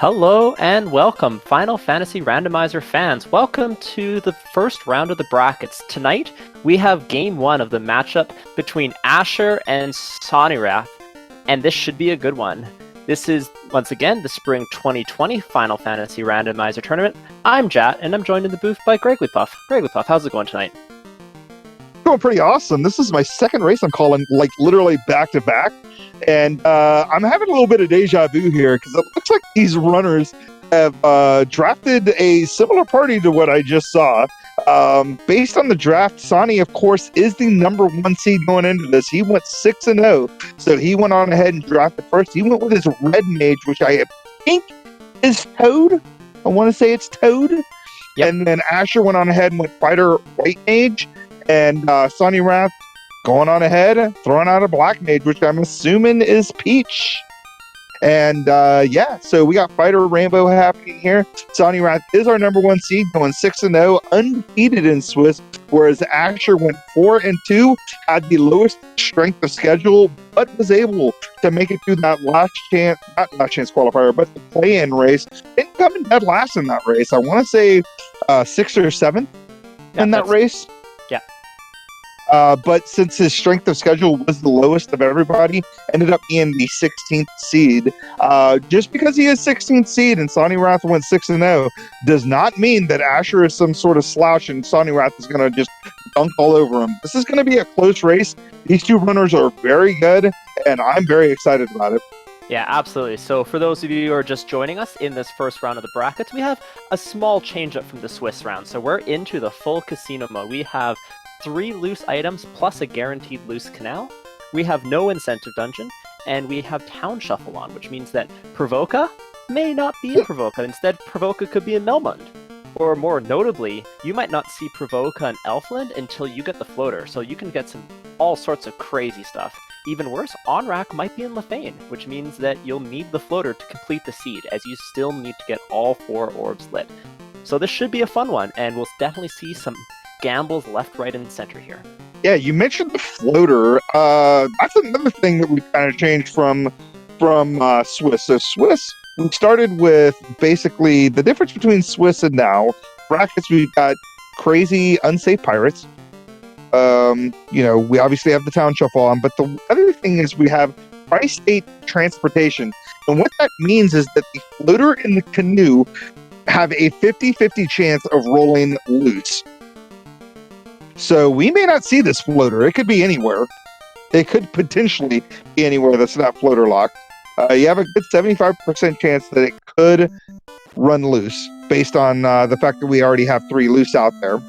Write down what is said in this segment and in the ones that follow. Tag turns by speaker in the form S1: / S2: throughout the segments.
S1: Hello and welcome, Final Fantasy Randomizer fans. Welcome to the first round of the brackets. Tonight, we have game one of the matchup between Asher and Sonirath, and this should be a good one. This is, once again, the Spring 2020 Final Fantasy Randomizer Tournament. I'm Jat, and I'm joined in the booth by Gregglypuff. Gregglypuff, how's it going tonight?
S2: Going pretty awesome. This is my second race I'm calling, like, literally back-to-back. And I'm having a little bit of deja vu here because it looks like these runners have drafted a similar party to what I just saw. Based on the draft, Sonny, of course, is the number one seed going into this. He went 6-0, so he went on ahead and drafted first. He went with his red mage, which I think is Toad. I want to say it's Toad.
S1: Yep.
S2: And then Asher went on ahead and went fighter white mage, and Sonirath going on ahead, throwing out a black mage, which I'm assuming is Peach. And yeah, so we got Fighter Rainbow happening here. Sonirath is our number one seed, going 6-0, undefeated in Swiss, whereas Asher went 4-2, had the lowest strength of schedule, but was able to make it through that not last chance qualifier, but the play-in race. Didn't come in dead last in that race. I want to say 6th or 7th in that race. But since his strength of schedule was the lowest of everybody, ended up being the 16th seed. Just because he is 16th seed and Sonirath went 6-0 does not mean that Asher is some sort of slouch and Sonirath is going to just dunk all over him. This is going to be a close race. These two runners are very good, and I'm very excited about it.
S1: Yeah, absolutely. So for those of you who are just joining us in this first round of the brackets, we have a small change up from the Swiss round. So we're into the full casino mode. We have 3 loose items plus a guaranteed loose canal. We have no incentive dungeon, and we have town shuffle on, which means that Provoca may not be in Provoca. Instead, Provoca could be in Melmund. Or more notably, you might not see Provoca in Elfland until you get the floater, so you can get all sorts of crazy stuff. Even worse, Onrak might be in Lefane, which means that you'll need the floater to complete the seed, as you still need to get all 4 orbs lit. So this should be a fun one, and we'll definitely see some gambles left, right, and center here.
S2: Yeah, you mentioned the floater. That's another thing that we kind of changed from Swiss. So Swiss, we started with basically the difference between Swiss and now. Brackets, we've got crazy unsafe pirates. We obviously have the town shuffle on, but the other thing is we have tri-state transportation. And what that means is that the floater and the canoe have a 50-50 chance of rolling loose. So we may not see this floater. It could be anywhere. It could potentially be anywhere that's not floater locked. You have a good 75% chance that it could run loose based on the fact that we already have 3 loose out there.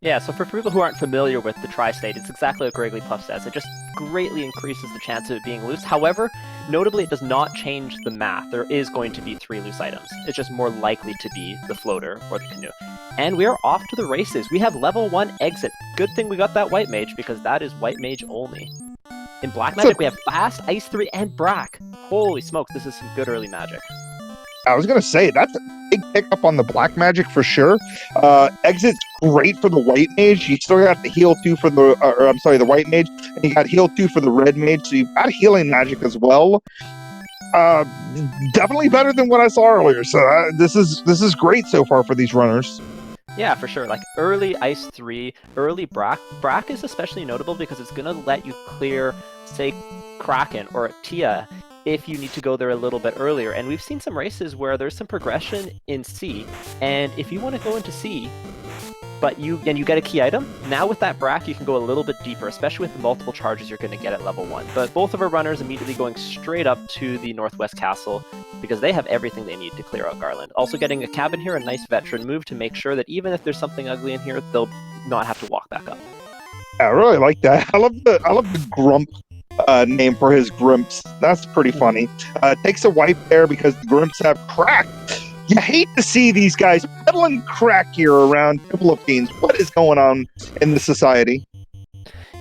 S1: Yeah, so for people who aren't familiar with the Tri-State, it's exactly what Gregglypuff says. It just greatly increases the chance of it being loose. However, notably, it does not change the math. There is going to be 3 loose items. It's just more likely to be the floater or the canoe. And we are off to the races. We have level 1 exit. Good thing we got that white mage, because that is white mage only. In black magic, we have fast, ice 3, and brack. Holy smokes, this is some good early magic.
S2: I was going to say, that's a big pickup on the black magic for sure. Exit's great for the white mage. You still got the heal 2 for the white mage, and you got heal 2 for the red mage, so you've got healing magic as well. Definitely better than what I saw earlier, so this is great so far for these runners.
S1: Yeah, for sure. Like early Ice 3, early Brack. Brack is especially notable because it's going to let you clear, say, Kraken or Tia if you need to go there a little bit earlier. And we've seen some races where there's some progression in C, and if you want to go into C, but you get a key item, now with that Brack you can go a little bit deeper, especially with the multiple charges you're going to get at level 1. But both of our runners immediately going straight up to the Northwest Castle, because they have everything they need to clear out Garland. Also getting a cabin here, a nice veteran move to make sure that even if there's something ugly in here, they'll not have to walk back up.
S2: I really like that. I love the Grump name for his Grimps. That's pretty funny. Takes a wipe there because the Grimps have crack. You hate to see these guys peddling crack here around the Philippines. What is going on in the society?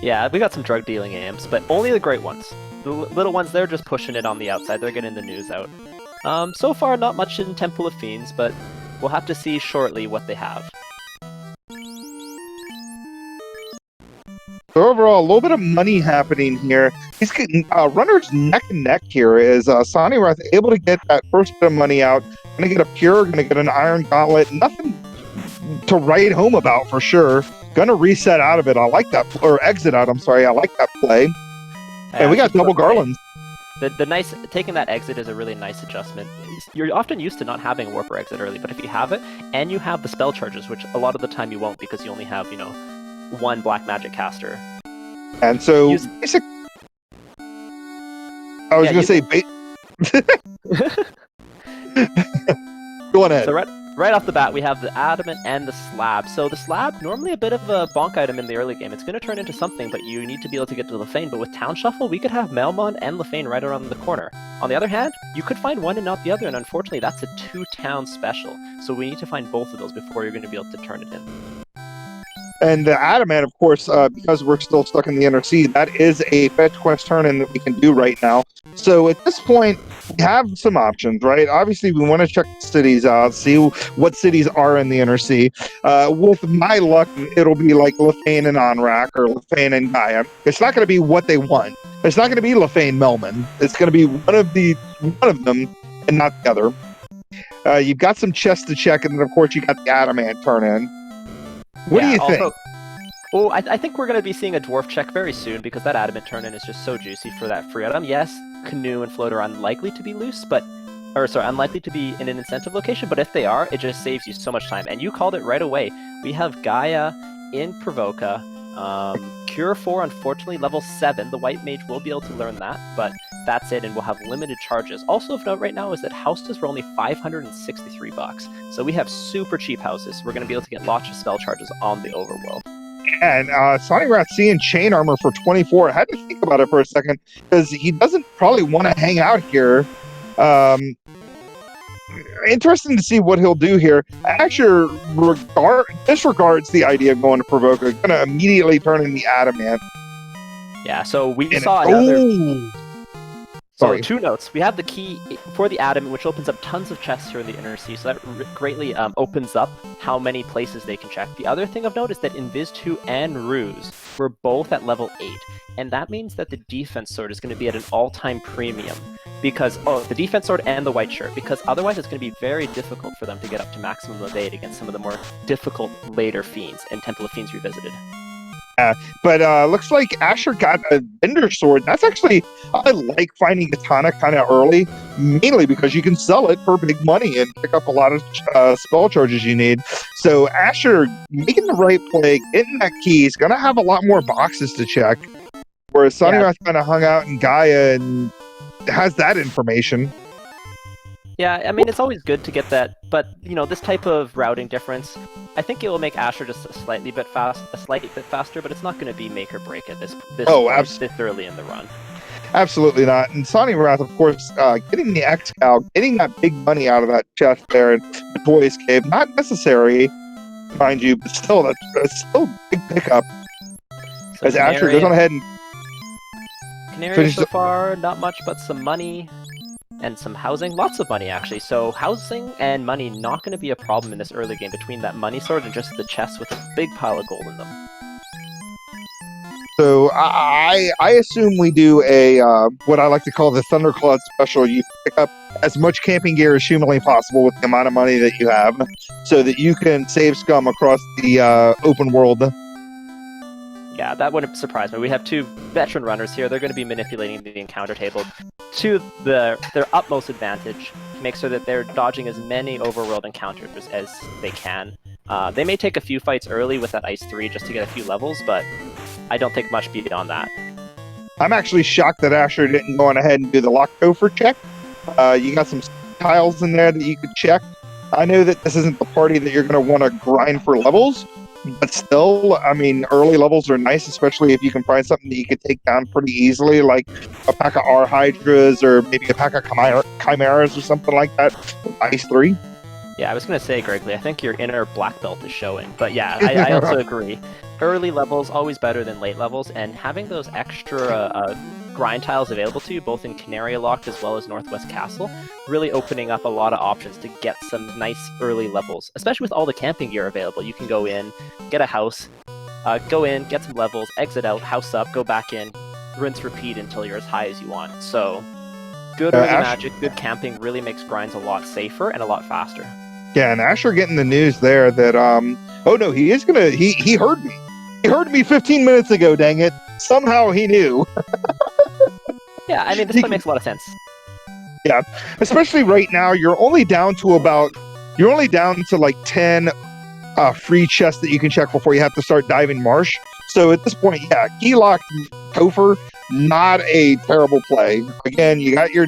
S1: Yeah, we got some drug dealing amps, but only the great ones. The little ones, they're just pushing it on the outside. They're getting the news out. So far, not much in Temple of Fiends, but we'll have to see shortly what they have.
S2: So overall, a little bit of money happening here. He's getting runners neck and neck here. Is Sonny Rath able to get that first bit of money out? Going to get a pure, going to get an iron gauntlet. Nothing to write home about for sure. Going to reset out of it. I like that, or exit out. I'm sorry. I like that play. And we got double garlands.
S1: The nice taking that exit is a really nice adjustment. You're often used to not having a warper exit early, but if you have it and you have the spell charges, which a lot of the time you won't because you only have one black magic caster.
S2: And so basic. I was going to say. Go on ahead.
S1: So right off the bat, we have the adamant and the slab. So the slab, normally a bit of a bonk item in the early game. It's going to turn into something, but you need to be able to get to Lefane. But with Town Shuffle, we could have Melmond and Lefane right around the corner. On the other hand, you could find one and not the other, and unfortunately, that's a 2-town special. So we need to find both of those before you're going to be able to turn it in.
S2: And the Adamant, of course, because we're still stuck in the Inner Sea, that is a fetch quest turn-in that we can do right now. So at this point, we have some options, right? Obviously, we want to check the cities out, see what cities are in the Inner Sea. With my luck, it'll be like Lefane and Onrak or Lefane and Gaia. It's not going to be what they want. It's not going to be Lefane Melman. It's going to be one of them and not the other. You've got some chests to check, and then, of course, you got the Adamant turn-in. What do you think?
S1: I think we're going to be seeing a dwarf check very soon because that adamant turn-in is just so juicy for that free item. Yes, Canoe and Float are unlikely to be loose, unlikely to be in an incentive location, but if they are, it just saves you so much time. And you called it right away. We have Gaia in Provoca. Cure 4, unfortunately, level 7. The White Mage will be able to learn that, but that's it, and we'll have limited charges. Also of note right now is that houses were only $563, so we have super cheap houses. We're going to be able to get lots of spell charges on the overworld.
S2: And Sonny Rath seeing chain armor for 24. I had to think about it for a second because he doesn't probably want to hang out here. Interesting to see what he'll do here. Asher disregards the idea of going to Provoca. Going to immediately turn in the Adamant.
S1: Yeah, so we saw another...
S2: Sorry.
S1: So 2 notes. We have the key for the Adamant, which opens up tons of chests here in the Inner Sea, so that greatly opens up how many places they can check. The other thing of note is that Invis 2 and Ruse were both at level 8, and that means that the Defense Sword is going to be at an all-time premium, because, the Defense Sword and the White Shirt, because otherwise it's going to be very difficult for them to get up to maximum evade against some of the more difficult later Fiends and Temple of Fiends Revisited.
S2: But looks like Asher got a Vendor Sword. That's actually, I like finding Katana kind of early, mainly because you can sell it for big money and pick up a lot of spell charges you need. So Asher making the right play, getting that key, is going to have a lot more boxes to check. Whereas Sonny Rath kind of hung out in Gaia and has that information.
S1: Yeah, I mean, it's always good to get that, but, this type of routing difference, I think it will make Asher just a slight bit faster, but it's not going to be make or break at this early in the run.
S2: Absolutely not. And Sonny Rath, of course, getting the X-Cal, getting that big money out of that chest there in the Toys Cave, not necessary, mind you, but still, that's still a big pickup. So as Asher goes on ahead and
S1: Canary so far, not much but some money. And some housing, lots of money actually. So housing and money not going to be a problem in this early game between that money sword and just the chests with a big pile of gold in them.
S2: So I assume we do a what I like to call the Thundercloud special. You pick up as much camping gear as humanly possible with the amount of money that you have, so that you can save scum across the open world.
S1: Yeah, that wouldn't surprise me. We have 2 veteran runners here. They're going to be manipulating the encounter table to their utmost advantage to make sure that they're dodging as many overworld encounters as they can. They may take a few fights early with that Ice 3 just to get a few levels, but I don't think much beyond that.
S2: I'm actually shocked that Asher didn't go on ahead and do the lock gopher check. You got some tiles in there that you could check. I know that this isn't the party that you're going to want to grind for levels, but still, I mean, early levels are nice, especially if you can find something that you could take down pretty easily, like a pack of R-Hydras or maybe a pack of Chimeras or something like that. Ice 3.
S1: Yeah, I was going to say, Gregory, I think your inner black belt is showing. But yeah, I also agree. Early levels, always better than late levels, and having those extra grind tiles available to you, both in Canaria Locked as well as Northwest Castle, really opening up a lot of options to get some nice early levels, especially with all the camping gear available. You can go in, get a house, Go in, get some levels, exit out, house up, go back in, rinse, repeat until you're as high as you want. So, good early magic, good camping really makes grinds a lot safer and a lot faster.
S2: Yeah, and Asher getting the news there that oh no, he heard me. He heard me 15 minutes ago, dang it. Somehow he knew.
S1: Yeah, I mean, this play makes a lot of sense.
S2: Yeah, especially right now, you're only down to like 10 free chests that you can check before you have to start diving marsh. So at this point, yeah, key locked Topher, not a terrible play. Again, you got your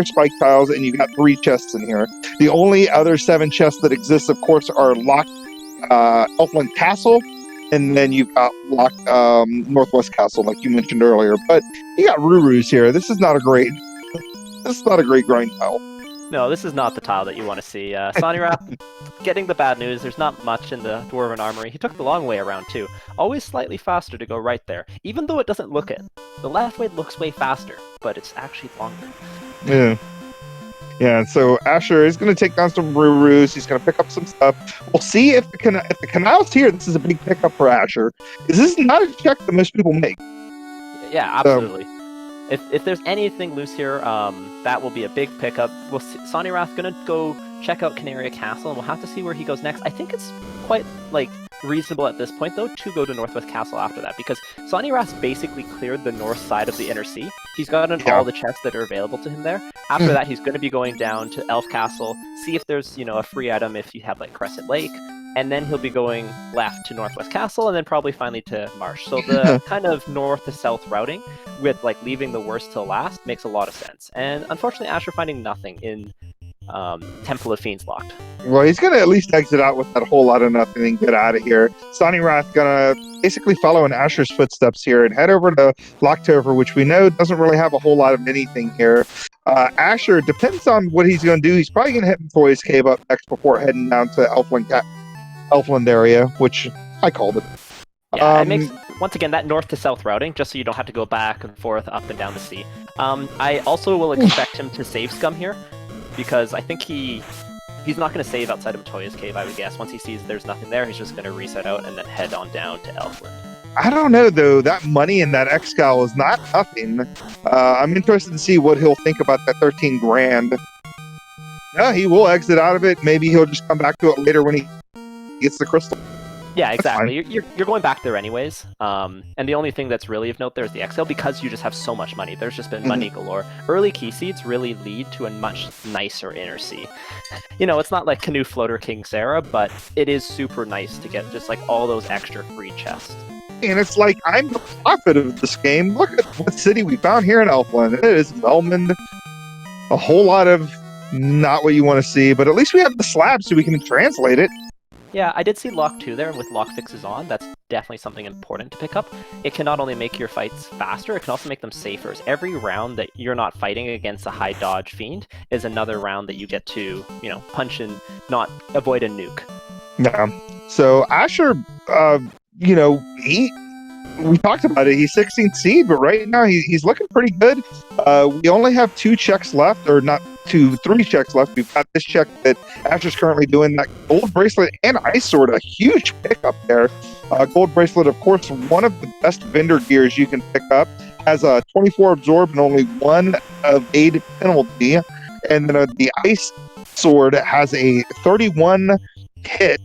S2: spike tiles and you got 3 chests in here. The only other 7 chests that exist, of course, are locked Elfland Castle, and then you've got locked Northwest Castle, like you mentioned earlier. But you got Rurus here. This is not a great grind tile.
S1: No, this is not the tile that you want to see. Sonirath, getting the bad news, there's not much in the Dwarven Armory. He took the long way around, too. Always slightly faster to go right there, even though it doesn't look it. The left way looks way faster, but it's actually longer.
S2: Yeah. Yeah, so Asher is going to take down some Rurus. He's going to pick up some stuff. We'll see if the Canal's here. This is a big pickup for Asher. This is not a check that most people make.
S1: Yeah, absolutely. If there's anything loose here, that will be a big pickup. We'll see. Sonirath's gonna go check out Canaria Castle, and we'll have to see where he goes next. I think it's quite reasonable at this point, though, to go to Northwest Castle after that, because Sonirath's basically cleared the north side of the Inner Sea. He's gotten all the chests that are available to him there. After that, he's going to be going down to Elf Castle, see if there's a free item if you have Crescent Lake. And then he'll be going left to Northwest Castle, and then probably finally to Marsh. So the kind of north to south routing, with leaving the worst till last, makes a lot of sense. And unfortunately, Asher finding nothing in Temple of Fiends locked.
S2: Well, he's gonna at least exit out with that whole lot of nothing and get out of here. Sonirath gonna basically follow in Asher's footsteps here and head over to Locktober, which we know doesn't really have a whole lot of anything here. Asher, depends on what he's gonna do. He's probably gonna hit Toy's Cave up next before heading down to Elfland area, which I called it.
S1: Yeah, it makes, once again, that north to south routing, just so you don't have to go back and forth, up and down the sea. I also will expect him to save scum here, because I think he's not going to save outside of Toya's Cave, I would guess. Once he sees there's nothing there, he's just going to reset out and then head on down to Elfland.
S2: I don't know, though. That money in that Excal is not nothing. I'm interested to see what he'll think about that 13 grand. Yeah, he will exit out of it. Maybe he'll just come back to it later when he gets the crystal.
S1: Yeah, exactly. You're going back there anyways. And the only thing that's really of note there is the Exhale, because you just have so much money. There's just been money galore. Early key seeds really lead to a much nicer Inner Sea. It's not like Canoe Floater King Sarah, but it is super nice to get just all those extra free chests.
S2: And it's I'm the prophet of this game. Look at what city we found here in Elfland. It is Velmond. A whole lot of not what you want to see, but at least we have the slab so we can translate it.
S1: Yeah, I did see Lock 2 there with lock fixes on. That's definitely something important to pick up. It can not only make your fights faster, it can also make them safer. Every round that you're not fighting against a high dodge fiend is another round that you get to, punch and not avoid a nuke.
S2: Yeah. So Asher, we talked about it. He's 16th seed, but right now he's looking pretty good. We only have 2 checks left, or not 2, 3 checks left. We've got this check that Asher's currently doing, that gold bracelet and ice sword, a huge pickup there. Gold bracelet, of course, one of the best vendor gears you can pick up. Has a 24 absorb and only 1 evade penalty. And then the ice sword has a 31 hit.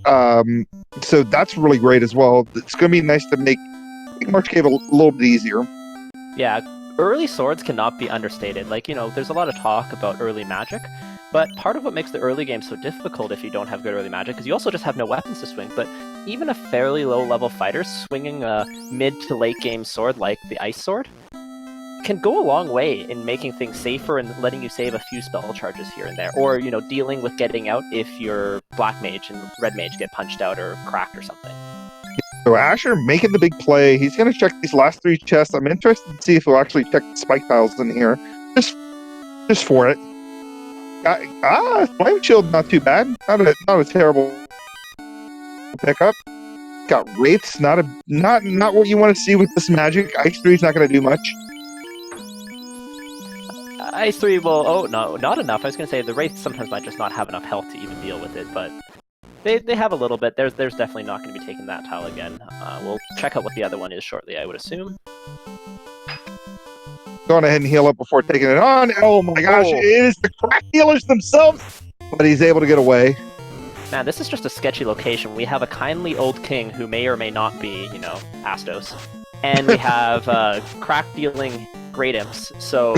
S2: So that's really great as well. It's going to be nice to make March Cave a little bit easier.
S1: Yeah, early swords cannot be understated. There's a lot of talk about early magic, but part of what makes the early game so difficult if you don't have good early magic is you also just have no weapons to swing. But even a fairly low-level fighter swinging a mid to late game sword like the ice sword can go a long way in making things safer and letting you save a few spell charges here and there, or dealing with getting out if your black mage and red mage get punched out or cracked or something.
S2: So Asher making the big play. He's going to check these last 3 chests. I'm interested to see if he'll actually check the spike tiles in here, just for it. Flame shield, not too bad. Not a terrible pickup. Got wraiths, not what you want to see with this magic. Ice 3's not going to do much.
S1: Ice 3 will... Oh, no, not enough. I was going to say, the Wraith sometimes might just not have enough health to even deal with it, but They have a little bit. There's definitely not going to be taking that tile again. We'll check out what the other one is shortly, I would assume.
S2: Going ahead and heal up before taking it on. Oh my gosh,
S1: Oh.
S2: it is the crack dealers themselves, but he's able to get away.
S1: Man, this is just a sketchy location. We have a kindly old king who may or may not be, Astos. And we have crack-dealing great imps, so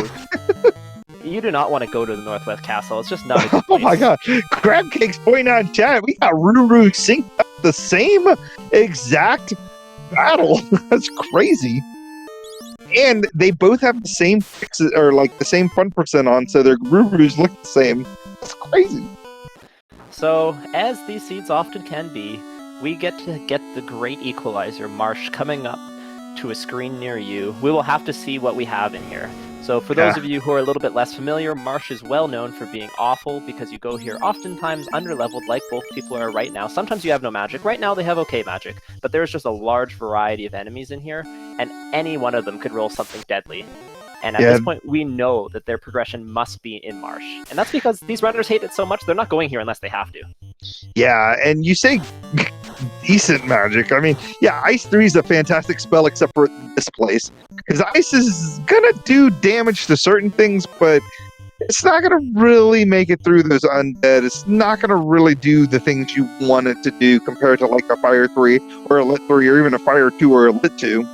S1: you do not want to go to the Northwest Castle. It's just not a good
S2: Oh my
S1: place.
S2: god, Crab Cake's pointing out in chat, we got Ruru synced up the same exact battle. That's crazy. And they both have the same fixes, or like the same fun percent on, so their Rurus look the same. That's crazy.
S1: So, as these seeds often can be, we get to get the Great Equalizer Marsh coming up to a screen near you. We will have to see what we have in here. So for those of you who are a little bit less familiar, Marsh is well known for being awful because you go here oftentimes underleveled like both people are right now. Sometimes you have no magic. Right now they have okay magic, but there's just a large variety of enemies in here, and any one of them could roll something deadly. And at this point, we know that their progression must be in Marsh. And that's because these runners hate it so much, they're not going here unless they have to.
S2: Yeah, and you say decent magic. I mean, yeah, Ice 3 is a fantastic spell except for this place. Because Ice is going to do damage to certain things, but it's not going to really make it through those undead. It's not going to really do the things you want it to do compared to like a Fire 3 or a Lit 3 or even a Fire 2 or a Lit 2.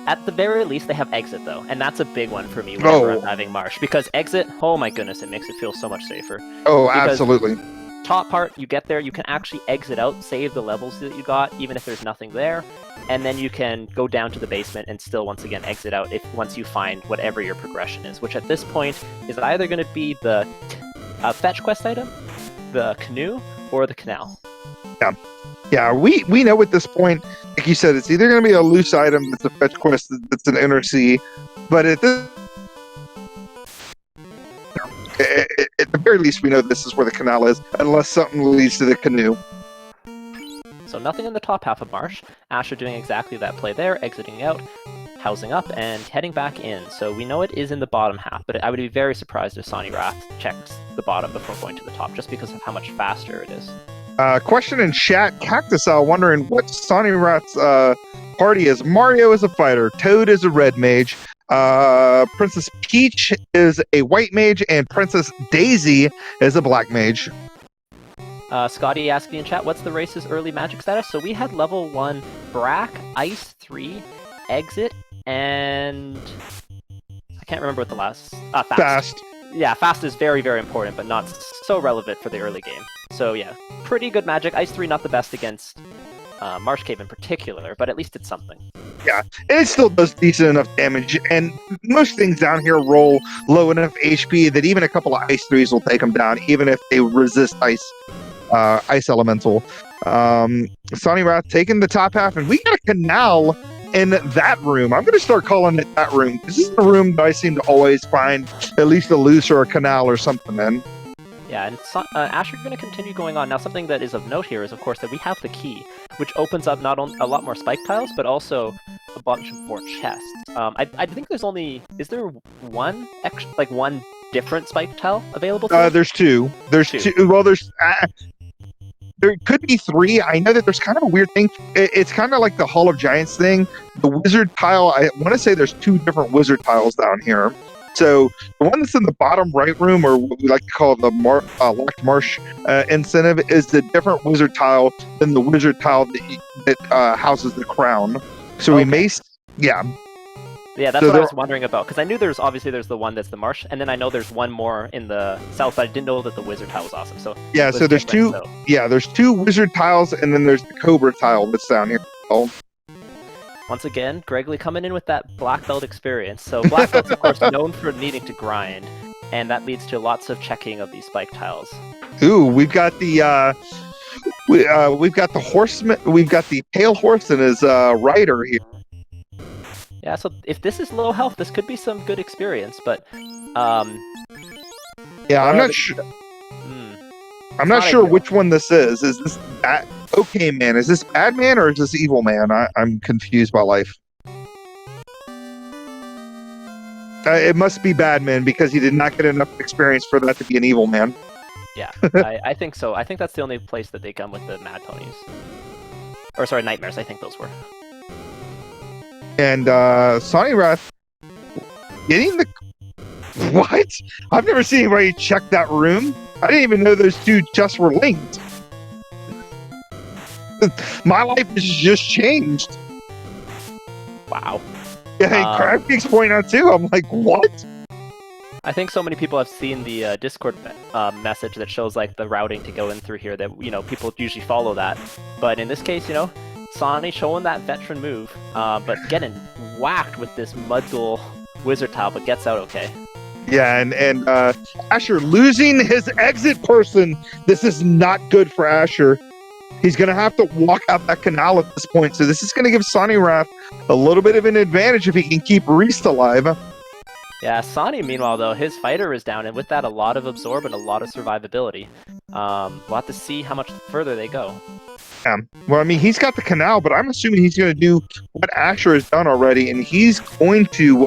S1: At the very least, they have Exit, though, and that's a big one for me whenever I'm having Marsh. Because Exit, oh my goodness, it makes it feel so much safer.
S2: Oh,
S1: Because
S2: absolutely.
S1: top part, you get there, you can actually exit out, save the levels that you got, even if there's nothing there, and then you can go down to the basement and still, once again, exit out once you find whatever your progression is, which at this point is either going to be the fetch quest item, the canoe, or the canal.
S2: Yeah, we know at this point, like you said, it's either going to be a loose item that's a fetch quest that's an inner sea, but at the very least, we know this is where the canal is, unless something leads to the canoe.
S1: So nothing in the top half of Marsh. Asher doing exactly that play there, exiting out, housing up, and heading back in. So we know it is in the bottom half, but I would be very surprised if Sonny Wrath checks the bottom before going to the top, just because of how much faster it is.
S2: Question in chat, Cactusal wondering what Sonny Rat's party is. Mario is a fighter, Toad is a red mage, Princess Peach is a white mage, and Princess Daisy is a black mage.
S1: Scotty asking in chat, what's the race's early magic status? So we had level 1 Brack, Ice 3, Exit, and I can't remember what the last... Fast. Yeah, Fast is very, very important, but not so relevant for the early game. So yeah, pretty good magic. Ice 3 not the best against Marsh Cave in particular, but at least it's something.
S2: Yeah, and it still does decent enough damage, and most things down here roll low enough HP that even a couple of Ice 3s will take them down, even if they resist Ice Elemental. Sonny Wrath taking the top half, and we got a canal in that room. I'm going to start calling it that room. This is the room that I seem to always find at least a loose or a canal or something in.
S1: Yeah, and Asher going to continue going on. Now, something that is of note here is, of course, that we have the key, which opens up not only a lot more spike tiles, but also a bunch of more chests. I think there's only... Is there one one different spike tile available?
S2: There's two. There's two. Well, there could be three. I know that there's kind of a weird thing. It's kind of like the Hall of Giants thing. The wizard tile, I want to say there's two different wizard tiles down here. So the one that's in the bottom right room, or what we like to call the Locked Marsh incentive, is the different wizard tile than the wizard tile that houses the crown. So we may... Yeah.
S1: Yeah, that's what I was wondering about, because I knew there's the one that's the marsh, and then I know there's one more in the south, but I didn't know that the wizard tile was awesome. So
S2: yeah, so there's two. So. Yeah, there's two wizard tiles, and then there's the cobra tile that's down here. Oh.
S1: Once again, Gregley coming in with that black belt experience. So black belt's of course known for needing to grind, and that leads to lots of checking of these spike tiles.
S2: Ooh, we've got the we've got the horseman, we've got the pale horse and his rider here.
S1: Yeah, so if this is low health, this could be some good experience, but
S2: yeah, I'm not sure. I'm not sure which one this is. Is this okay man? Is this bad man or is this evil man? I'm confused by life. It must be bad man because he did not get enough experience for that to be an evil man.
S1: Yeah, I think so. I think that's the only place that they come with the Mad Ponies. Or sorry, Nightmares, I think those were.
S2: And Sonny Wrath getting the what? I've never seen anybody check that room. I didn't even know those two chests were linked. My life has just changed.
S1: Wow.
S2: Yeah, Crab Geeks point out too. I'm like, what?
S1: I think so many people have seen the Discord message that shows like the routing to go in through here that, people usually follow that. But in this case, Sonny showing that veteran move, but getting whacked with this Mudgul Wizard Tile, but gets out okay.
S2: Yeah, and Asher losing his exit person. This is not good for Asher. He's going to have to walk out that canal at this point. So this is going to give Sonny Wrath a little bit of an advantage if he can keep Reist alive.
S1: Yeah, Sonny, meanwhile, though, his fighter is down, and with that, a lot of absorb and a lot of survivability. We'll have to see how much further they go.
S2: Yeah. Well, I mean, he's got the canal, but I'm assuming he's going to do what Asher has done already, and he's going to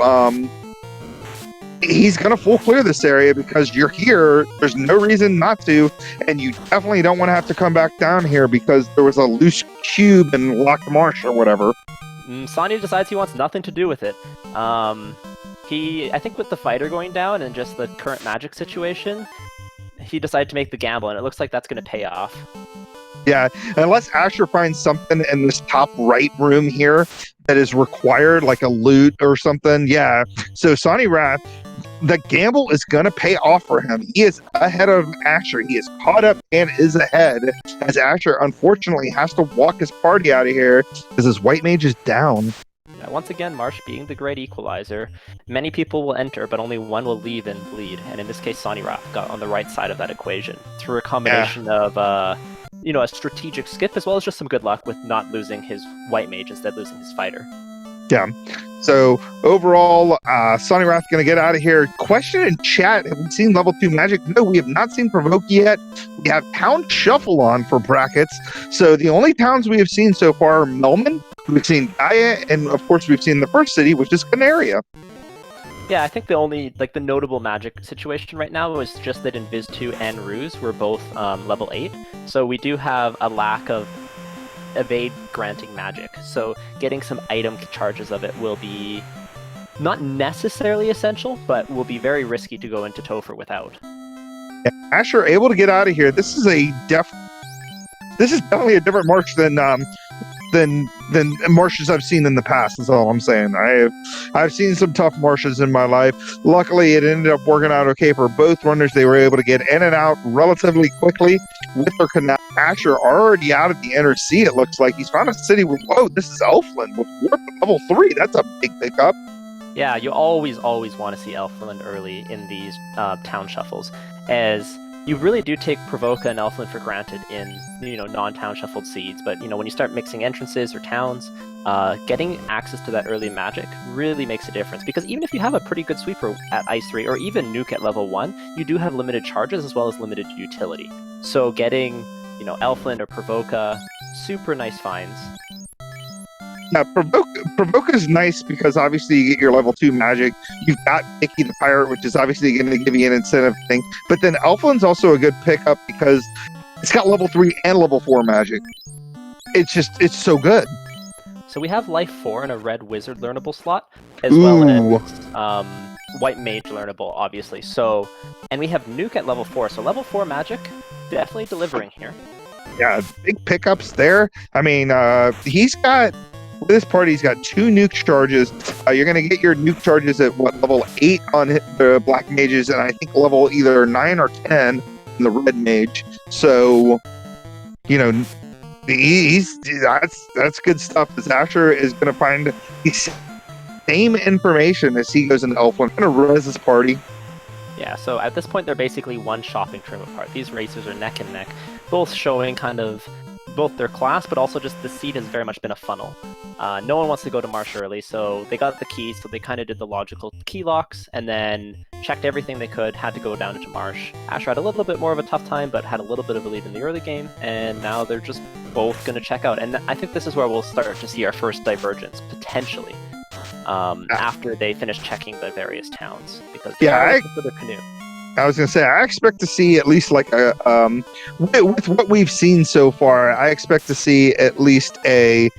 S2: full clear this area because you're here. There's no reason not to, and you definitely don't want to have to come back down here because there was a loose cube in Locked Marsh or whatever.
S1: Sonny decides he wants nothing to do with it. I think with the fighter going down and just the current magic situation, he decided to make the gamble, and it looks like that's going to pay off.
S2: Yeah, unless Asher finds something in this top right room here that is required, like a loot or something. Yeah, so Sonny Wrath, the gamble is going to pay off for him. He is ahead of Asher. He is caught up and is ahead, as Asher unfortunately has to walk his party out of here because his white mage is down.
S1: Once again, Marsh being the great equalizer, many people will enter, but only one will leave and bleed. And in this case, Sonny Wrath got on the right side of that equation through a combination of, a strategic skip as well as just some good luck with not losing his white mage, instead losing his fighter.
S2: Yeah. So overall, Sonny Wrath going to get out of here. Question in chat: have we seen level 2 magic? No, we have not seen Provoke yet. We have Town Shuffle on for brackets. So the only towns we have seen so far are Melman, we've seen Gaia, and of course we've seen the first city, which is Canaria.
S1: Yeah, I think the only the notable magic situation right now is just that Invis 2 and Ruse were both level 8. So we do have a lack of evade granting magic. So getting some item charges of it will be not necessarily essential, but will be very risky to go into Topher without.
S2: Yeah, Asher able to get out of here. This is definitely a different march than marshes I've seen in the past. Is all I'm saying. I've seen some tough marshes in my life. Luckily, it ended up working out okay for both runners. They were able to get in and out relatively quickly with their canal. Asher already out of the inner sea. It looks like he's found a city with. Whoa, this is Elfland with warp level 3. That's a big pickup.
S1: Yeah, you always want to see Elfland early in these town shuffles, as you really do take Provoka and Elfland for granted in non-town shuffled seeds. But when you start mixing entrances or towns, getting access to that early magic really makes a difference. Because even if you have a pretty good sweeper at Ice 3 or even Nuke at level 1, you do have limited charges as well as limited utility. So getting Elfland or Provoka, super nice finds.
S2: Yeah, Provoke is nice because obviously you get your level 2 magic. You've got Mickey the Pirate, which is obviously going to give you an incentive thing. But then Elfland's also a good pickup because it's got level 3 and level 4 magic. It's so good.
S1: So we have Life 4 in a Red Wizard learnable slot, as well as White Mage learnable, obviously. So, and we have Nuke at level 4. So level 4 magic, definitely delivering here.
S2: Yeah, big pickups there. I mean, with this party, he's got 2 nuke charges. You're going to get your nuke charges at level 8 on the black mages, and I think level either 9 or 10 in the red mage. So, that's good stuff. As Asher is going to find the same information as he goes into Elfland. Going to res this party.
S1: Yeah, so at this point, they're basically one shopping trim apart. These racers are neck and neck, both showing kind of both their class, but also just the seed has very much been a funnel. No one wants to go to Marsh early, so they got the keys, so they kind of did the logical key locks, and then checked everything they could, had to go down into Marsh. Asher had a little bit more of a tough time, but had a little bit of a lead in the early game, and now they're just both going to check out. And I think this is where we'll start to see our first divergence, potentially, after they finish checking the various towns, because they are looking for the canoe.
S2: I was going to say, I expect to see at least like a, with what we've seen so far, I expect to see at least a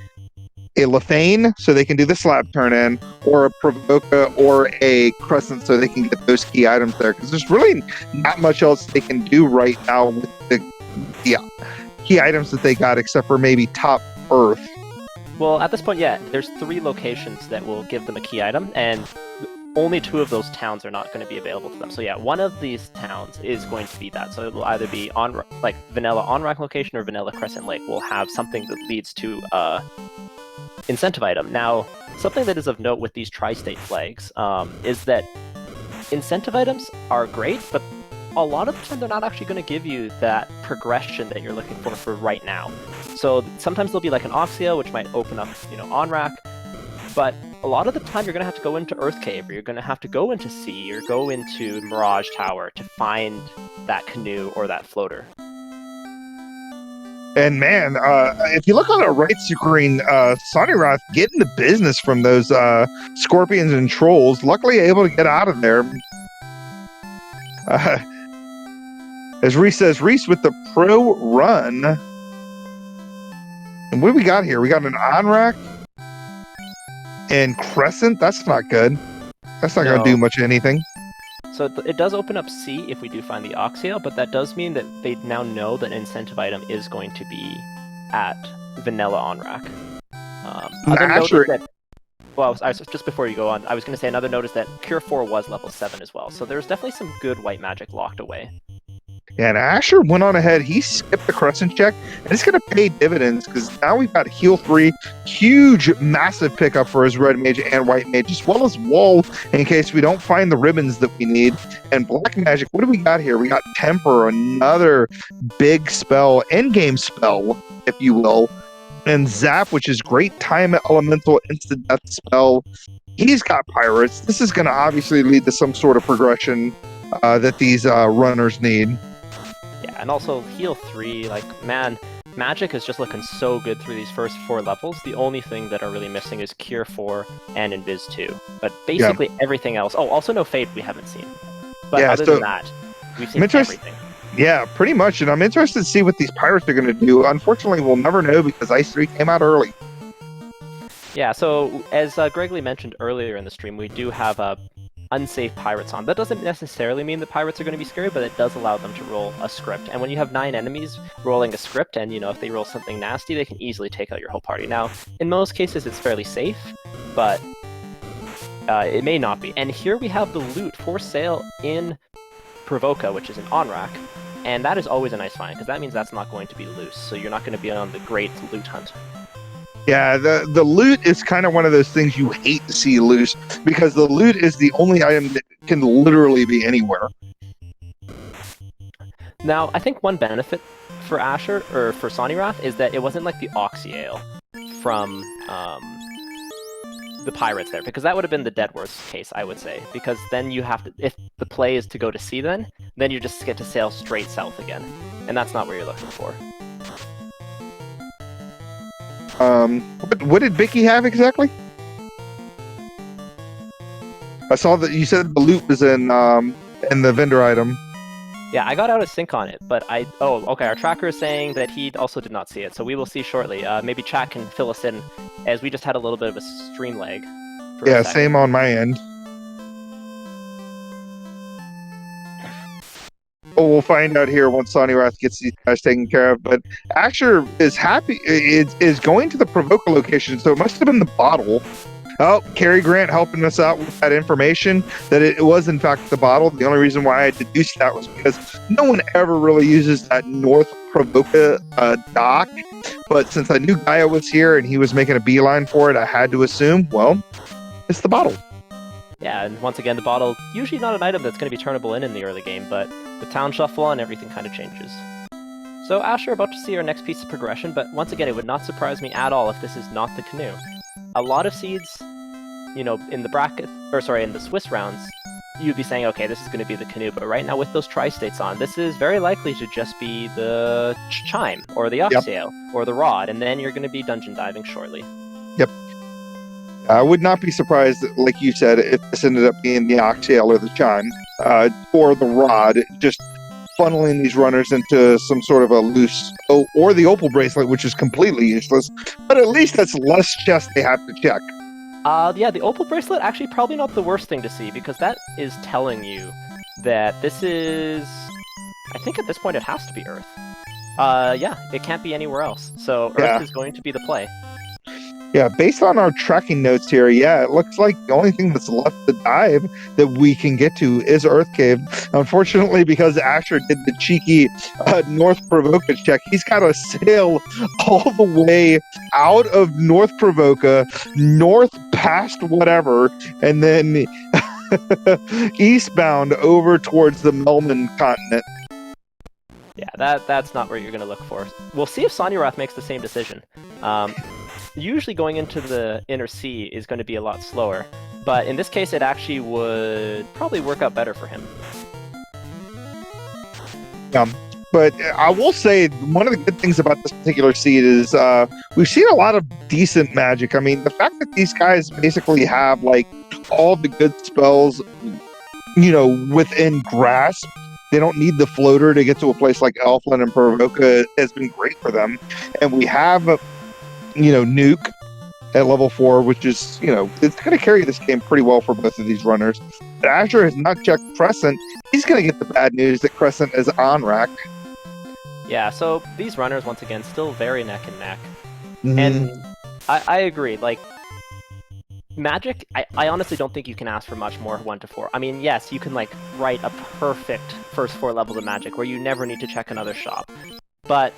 S2: Lefane so they can do the slab turn in, or a Provoca or a Crescent so they can get those key items there. Because there's really not much else they can do right now with the key items that they got, except for maybe top Earth.
S1: Well, at this point, yeah, there's 3 locations that will give them a key item, and only 2 of those towns are not going to be available to them. So yeah, one of these towns is going to be that. So it will either be on like vanilla on-rack location or vanilla Crescent Lake will have something that leads to incentive item. Now, something that is of note with these tri-state flags is that incentive items are great, but a lot of the time they're not actually going to give you that progression that you're looking for right now. So sometimes there'll be like an Oxio, which might open up, on-rack, but a lot of the time you're going to have to go into Earth Cave, or you're going to have to go into Sea, or go into Mirage Tower to find that canoe or that floater.
S2: And man, if you look on the right screen, Sonnyrath getting the business from those scorpions and trolls, luckily able to get out of there. As Reese says, Reese with the pro run. And what do we got here? We got an on-rack and Crescent. That's not good. That's not going to do much of anything.
S1: So it does open up C if we do find the Oxio, but that does mean that they now know that an incentive item is going to be at vanilla on-rack. Just before you go on, I was going to say another note is that Cure 4 was level 7 as well, so there's definitely some good white magic locked away.
S2: Yeah, and Asher went on ahead. He skipped the Crescent check, and it's going to pay dividends because now we've got Heal 3, huge, massive pickup for his Red Mage and White Mage, as well as Wall in case we don't find the ribbons that we need. And Black Magic, what do we got here? We got Temper, another big spell, endgame spell, if you will. And Zap, which is great time elemental instant death spell. He's got Pirates. This is going to obviously lead to some sort of progression that these runners need.
S1: Yeah, and also Heal 3, man, Magic is just looking so good through these first 4 levels. The only thing that are really missing is Cure 4 and Invis 2. But basically everything else... Oh, also no Fade we haven't seen. But other than that, we've seen everything.
S2: Yeah, pretty much. And I'm interested to see what these Pirates are going to do. Unfortunately, we'll never know because Ice 3 came out early.
S1: Yeah, so as Greg Lee mentioned earlier in the stream, we do have unsafe Pirates on. That doesn't necessarily mean the Pirates are going to be scary, but it does allow them to roll a script. And when you have 9 enemies rolling a script, and if they roll something nasty, they can easily take out your whole party. Now, in most cases, it's fairly safe, but it may not be. And here we have the loot for sale in Provoca, which is an on-rack, and that is always a nice find, because that means that's not going to be loose, so you're not going to be on the great loot hunt.
S2: Yeah, the loot is kind of one of those things you hate to see loose, because the loot is the only item that can literally be anywhere.
S1: Now, I think one benefit for Asher, or for Sonnyrath, is that it wasn't like the Oxyale from the Pirates there, because that would have been the dead worst case, I would say, because then you have to, if the play is to go to sea then you just get to sail straight south again, and that's not what you're looking for.
S2: What did Bicky have exactly? I saw that you said the loot was in the vendor item.
S1: Yeah, I got out of sync on it, but our tracker is saying that he also did not see it, so we will see shortly. Maybe chat can fill us in, as we just had a little bit of a stream lag.
S2: Yeah, same on my end. Well, we'll find out here once Sonnyrath gets these guys taken care of. But Asher is happy, is going to the Provoca location, so it must have been the bottle. Oh, Cary Grant helping us out with that information that it was in fact the bottle. The only reason why I deduced that was because no one ever really uses that North Provoca dock. But since I knew Gaia was here and he was making a beeline for it, I had to assume, well, it's the bottle.
S1: Yeah, and once again, the bottle, usually not an item that's going to be turnable in the early game, but the town shuffle and everything kind of changes. So Asher, about to see our next piece of progression, but once again, it would not surprise me at all if this is not the canoe. A lot of seeds, in the bracket, in the Swiss rounds, you'd be saying, okay, this is going to be the canoe, but right now with those tri-states on, this is very likely to just be the chime, or the Oxio, or the rod, and then you're going to be dungeon diving shortly.
S2: Yep. I would not be surprised, like you said, if this ended up being the Oxyale or the chime. or the rod, just funneling these runners into some sort of a loose, or the opal bracelet, which is completely useless. But at least that's less chests they have to check.
S1: Yeah, the opal bracelet actually probably not the worst thing to see, because that is telling you that this is, I think at this point it has to be Earth. Yeah, it can't be anywhere else. So Earth is going to be the play.
S2: Yeah, based on our tracking notes here, yeah, it looks like the only thing that's left to dive that we can get to is Earth Cave. Unfortunately, because Asher did the cheeky North Provoca check, he's got to sail all the way out of North Provoca, north past whatever, and then eastbound over towards the Melman continent.
S1: Yeah, that's not where you're going to look for. We'll see if Sonirath makes the same decision. Usually going into the inner sea is going to be a lot slower, but in this case it actually would probably work out better for him.
S2: But I will say one of the good things about this particular seed is we've seen a lot of decent magic. I mean, the fact that these guys basically have like all the good spells, within grasp. They don't need the floater to get to a place like Elfland and Provoca. Has been great for them. And we have, Nuke at level 4, which is, it's going to carry this game pretty well for both of these runners. But Asher has not checked Crescent. He's going to get the bad news that Crescent is on rack.
S1: Yeah, so these runners, once again, still very neck and neck.
S2: Mm-hmm.
S1: And I agree, like, Magic, I honestly don't think you can ask for much more 1 to 4. I mean, yes, you can like write a perfect first 4 levels of Magic where you never need to check another shop, but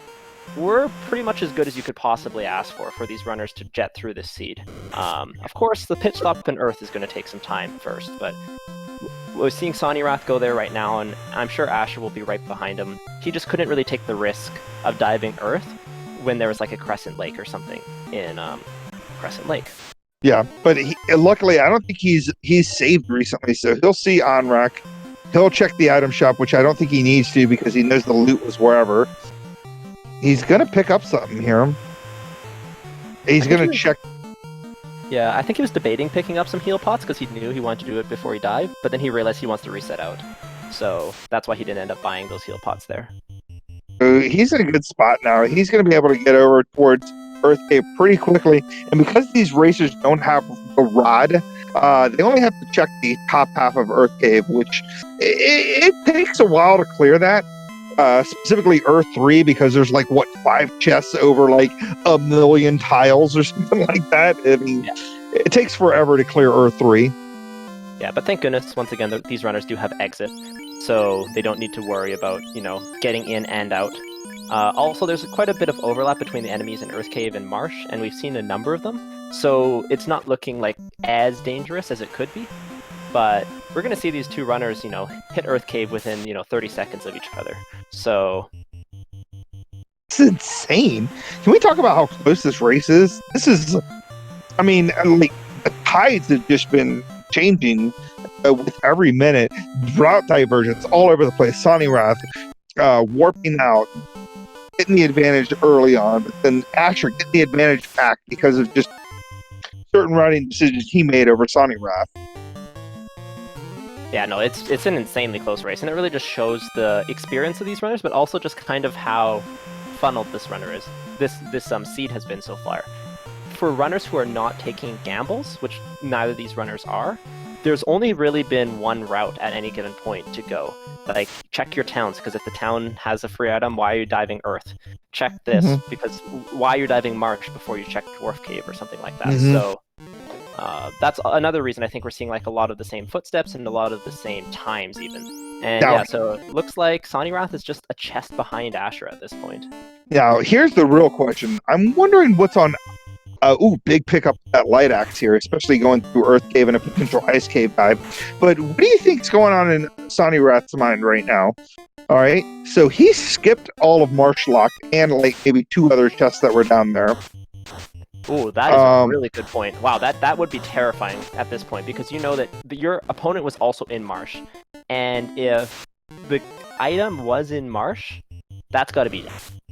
S1: we're pretty much as good as you could possibly ask for these runners to jet through this seed. Of course, the pit stop in Earth is going to take some time first, but we're seeing Sonirath go there right now, and I'm sure Asher will be right behind him. He just couldn't really take the risk of diving Earth when there was like a Crescent Lake or something in Crescent Lake.
S2: Yeah, but luckily, I don't think he's saved recently, so he'll see Onrak. He'll check the item shop, which I don't think he needs to because he knows the loot was wherever. He's going to pick up something here. He's going to check.
S1: Yeah, I think he was debating picking up some heal pots because he knew he wanted to do it before he dived, but then he realized he wants to reset out. So that's why he didn't end up buying those heal pots there.
S2: So he's in a good spot now. He's going to be able to get over towards Earth Cave pretty quickly, and because these racers don't have the rod, they only have to check the top half of Earth Cave, which it takes a while to clear that. Specifically Earth 3, because there's like 5 chests over like 1 million tiles or something like that. I mean, It takes forever to clear Earth 3.
S1: Yeah, but thank goodness once again these runners do have exit, so they don't need to worry about getting in and out. Also, there's quite a bit of overlap between the enemies in Earth Cave and Marsh, and we've seen a number of them, so it's not looking like as dangerous as it could be. But we're going to see these two runners, hit Earth Cave within, 30 seconds of each other. So
S2: it's insane. Can we talk about how close this race is? This is, I mean, like, the tides have just been changing with every minute. Route divergence all over the place. Sonirath warping out, getting the advantage early on, but then Asher getting the advantage back because of just certain routing decisions he made over Sonirath.
S1: Yeah, no, it's an insanely close race, and it really just shows the experience of these runners, but also just kind of how funneled this runner is. This seed has been so far. For runners who are not taking gambles, which neither of these runners are, there's only really been one route at any given point to go. Like, check your towns, because if the town has a free item, why are you diving Earth? Check this, because why you're diving Marsh before you check Dwarf Cave or something like that. So that's another reason I think we're seeing like a lot of the same footsteps and a lot of the same times even. And yeah, so it looks like Sonirath is just a chest behind Asher at this point.
S2: Now, here's the real question. I'm wondering what's on... big pickup at Light Axe here, especially going through Earth Cave and a potential Ice Cave dive. But what do you think's going on in Sonirath's mind right now? All right, so he skipped all of Marshlock and like maybe 2 other chests that were down there.
S1: Ooh, that is a really good point. Wow, that would be terrifying at this point, because you know that your opponent was also in Marsh. And if the item was in Marsh, that's got to be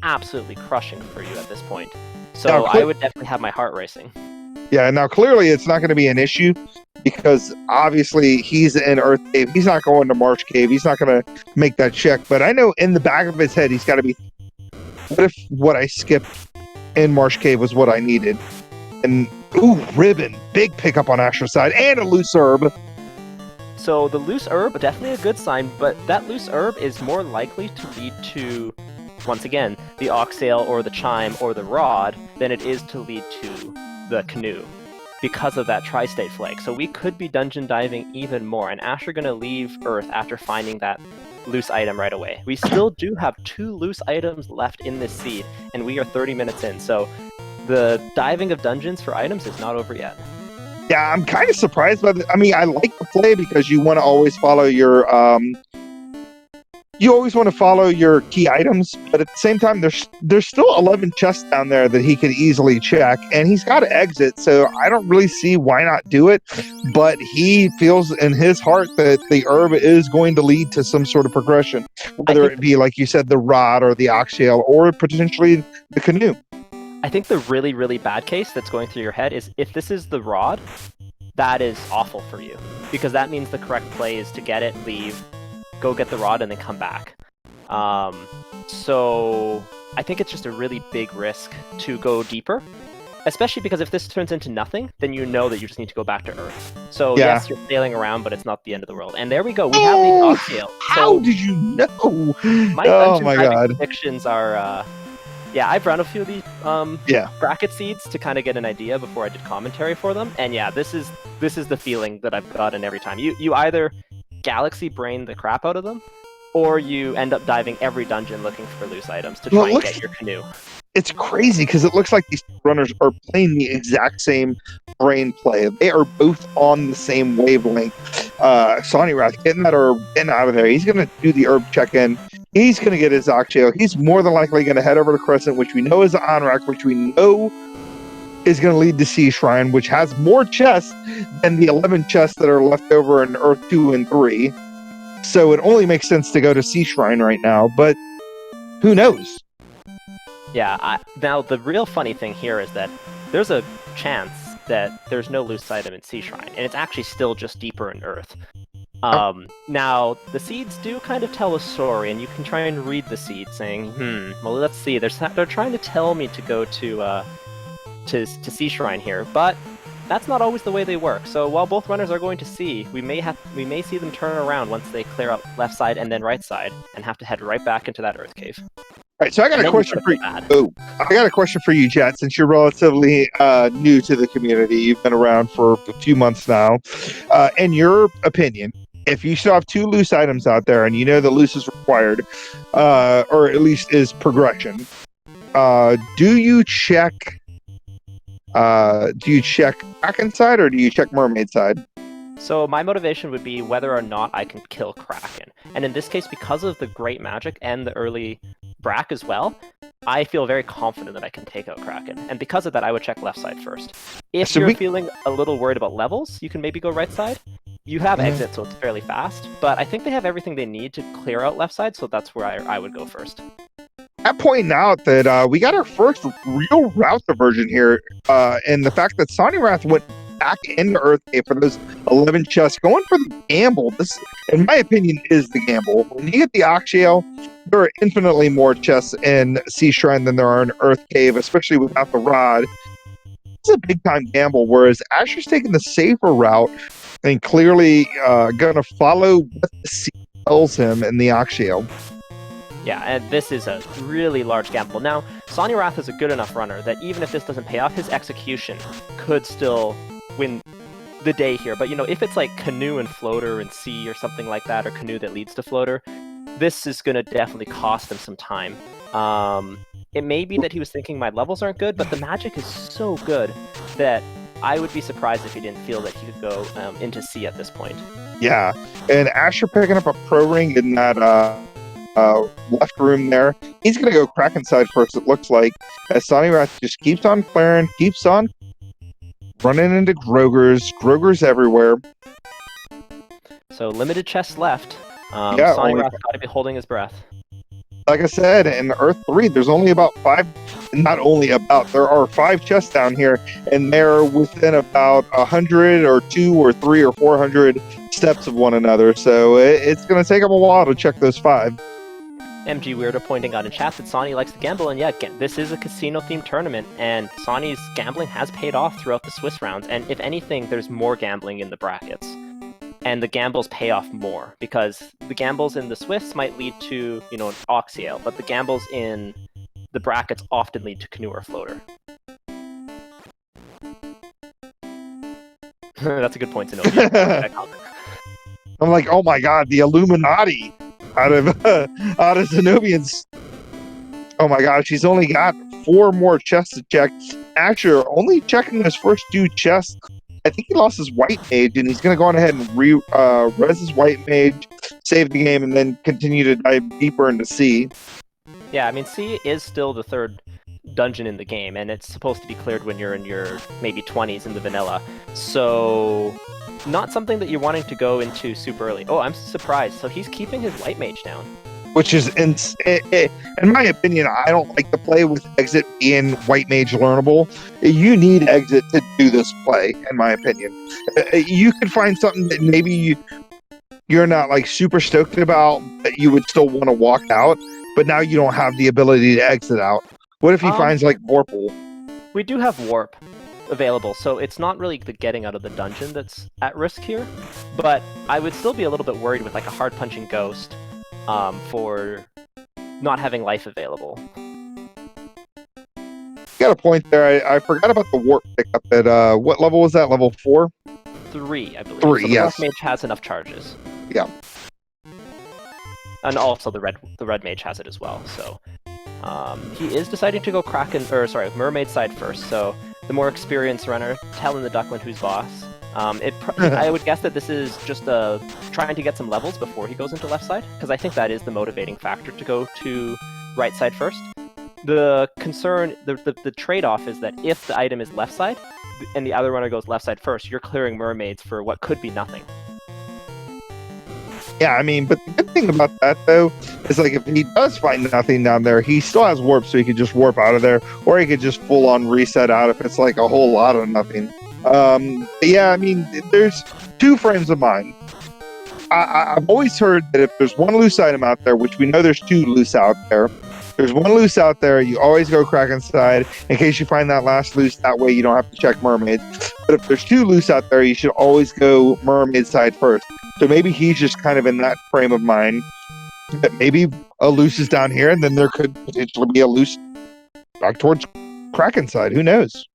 S1: absolutely crushing for you at this point. So I would definitely have my heart racing.
S2: Yeah, now clearly it's not going to be an issue because obviously he's in Earth Cave. He's not going to Marsh Cave. He's not going to make that check. But I know in the back of his head, he's got to be, what if what I skipped in Marsh Cave was what I needed? And, ooh, Ribbon. Big pickup on Asher's side and a loose herb.
S1: So the loose herb, definitely a good sign, but that loose herb is more likely to lead to, once again, the oxtail or the chime or the rod than it is to lead to the canoe because of that tri-state flag. So we could be dungeon diving even more, and Asher going to leave Earth after finding that loose item right away. We still do have 2 loose items left in this seed, and we are 30 minutes in, so the diving of dungeons for items is not over yet.
S2: Yeah, I'm kind of surprised by I mean, I like the play because you want to always follow your key items, but at the same time, there's still 11 chests down there that he could easily check, and he's got to exit. So I don't really see why not do it. But he feels in his heart that the herb is going to lead to some sort of progression, whether it be like you said, the rod or the oxtail, or potentially the canoe.
S1: I think the really, really bad case that's going through your head is if this is the rod, that is awful for you. Because that means the correct play is to get it, leave, go get the rod, and then come back. So I think it's just a really big risk to go deeper. Especially because if this turns into nothing, then you know that you just need to go back to Earth. So yes, you're sailing around, but it's not the end of the world. And there we go. We have the oxtail.
S2: How did you know?
S1: My dungeon predictions are... yeah, I've run a few of these bracket seeds to kind of get an idea before I did commentary for them, and yeah, this is the feeling that I've gotten every time. You either galaxy brain the crap out of them, or you end up diving every dungeon looking for loose items to try and get your canoe.
S2: It's crazy because it looks like these runners are playing the exact same brain play. They are both on the same wavelength. Sonny Wrath getting that herb, getting out of there. He's going to do the herb check-in. He's going to get his oxtail. He's more than likely going to head over to Crescent, which we know is the Anrak, which we know is going to lead to Sea Shrine, which has more chests than the 11 chests that are left over in Earth 2 and 3. So it only makes sense to go to Sea Shrine right now, but who knows?
S1: Yeah, now the real funny thing here is that there's a chance that there's no loose item in Sea Shrine, and it's actually still just deeper in Earth. Now, the seeds do kind of tell a story, and you can try and read the seed saying, well, let's see, they're trying to tell me to go to Sea Shrine here, but that's not always the way they work. So while both runners are going to sea, we may see them turn around once they clear out left side and then right side, and have to head right back into that Earth Cave.
S2: All right, so I got a question for you. I got a question for you, Jet. Since you're relatively new to the community, you've been around for a few months now. In your opinion, if you still have 2 loose items out there, and you know that loose is required, or at least is progression, do you check Kraken side or do you check Mermaid side?
S1: So my motivation would be whether or not I can kill Kraken. And in this case, because of the great magic and the early Brack as well, I feel very confident that I can take out Kraken. And because of that, I would check left side first. If you're feeling a little worried about levels, you can maybe go right side. You have exit, so it's fairly fast. But I think they have everything they need to clear out left side, so that's where I would go first.
S2: I'm pointing out that we got our first real route diversion here, and the fact that Sonny Wrath went back into Earth Cave for those 11 chests, going for the gamble. This, in my opinion, is the gamble. When you get the Oxtail, there are infinitely more chests in Sea Shrine than there are in Earth Cave, especially without the rod. It's a big-time gamble, whereas Asher's taking the safer route and clearly going to follow what the sea tells him in the Oxtail.
S1: Yeah, and this is a really large gamble. Now, Sonny Wrath is a good enough runner that even if this doesn't pay off, his execution could still win the day here. But, you know, if it's like Canoe and Floater and Sea or something like that, or Canoe that leads to Floater, this is going to definitely cost him some time. It may be that he was thinking my levels aren't good, but the magic is so good that I would be surprised if he didn't feel that he could go into Sea at this point. Yeah,
S2: and Asher picking up a pro ring in that left room there. He's going to go Kraken side first, it looks like, as Sonny Wrath just keeps on clearing, keeps on running into Grogers everywhere.
S1: So limited chests left. Sonny Wrath got to be holding his breath.
S2: Like I said, in Earth 3, there's only about not only about, there are 5 chests down here, and they're within about 100 or 2 or 3 or 400 steps of one another. So it's going to take them a while to check those 5.
S1: MG Weirdo pointing out in chat that Sonny likes to gamble, and yeah, this is a casino-themed tournament, and Sonny's gambling has paid off throughout the Swiss rounds, and if anything, there's more gambling in the brackets. And the gambles pay off more, because the gambles in the Swiss might lead to, an Oxyale, but the gambles in the brackets often lead to Canoe or Floater. That's a good point to know.
S2: I'm like, oh my god, the Illuminati out of Zenobian's. Oh my gosh, he's only got 4 more chests to check. Asher only checking his first 2 chests. I think he lost his white mage, and he's going to go on ahead and res his white mage, save the game, and then continue to dive deeper into C.
S1: Yeah, I mean, C is still the 3rd dungeon in the game, and it's supposed to be cleared when you're in your maybe 20s in the vanilla. So, not something that you're wanting to go into super early. Oh, I'm surprised. So he's keeping his white mage down.
S2: Which is, in my opinion, I don't like the play with exit being white mage learnable. You need exit to do this play, in my opinion. You could find something that maybe you're not like super stoked about, that you would still want to walk out, but now you don't have the ability to exit out. What if he finds like Vorpal?
S1: We do have Warp available, so it's not really the getting out of the dungeon that's at risk here, but I would still be a little bit worried with like a hard punching ghost for not having life available.
S2: Got a point there. I forgot about the warp pickup at what level was that? Level 4?
S1: 3, I believe.
S2: 3,
S1: so
S2: yes.
S1: The black mage has enough charges.
S2: Yeah.
S1: And also the red mage has it as well. So he is deciding to go mermaid side first. So the more experienced runner telling the Duckman who's boss. I would guess that this is just trying to get some levels before he goes into left side, because I think that is the motivating factor to go to right side first. The concern, the trade-off is that if the item is left side, and the other runner goes left side first, you're clearing mermaids for what could be nothing.
S2: Yeah, I mean, but the good thing about that, though, is like if he does find nothing down there, he still has warp, so he could just warp out of there, or he could just full-on reset out if it's like a whole lot of nothing. Yeah, I mean, there's 2 frames of mind. I've always heard that if there's 1 loose item out there, which we know there's 2 loose out there, there's 1 loose out there, you always go Kraken side in case you find that last loose. That way you don't have to check mermaid. But if there's 2 loose out there, you should always go mermaid side first. So maybe he's just kind of in that frame of mind that maybe a loose is down here, and then there could potentially be a loose back towards Kraken side. Who knows?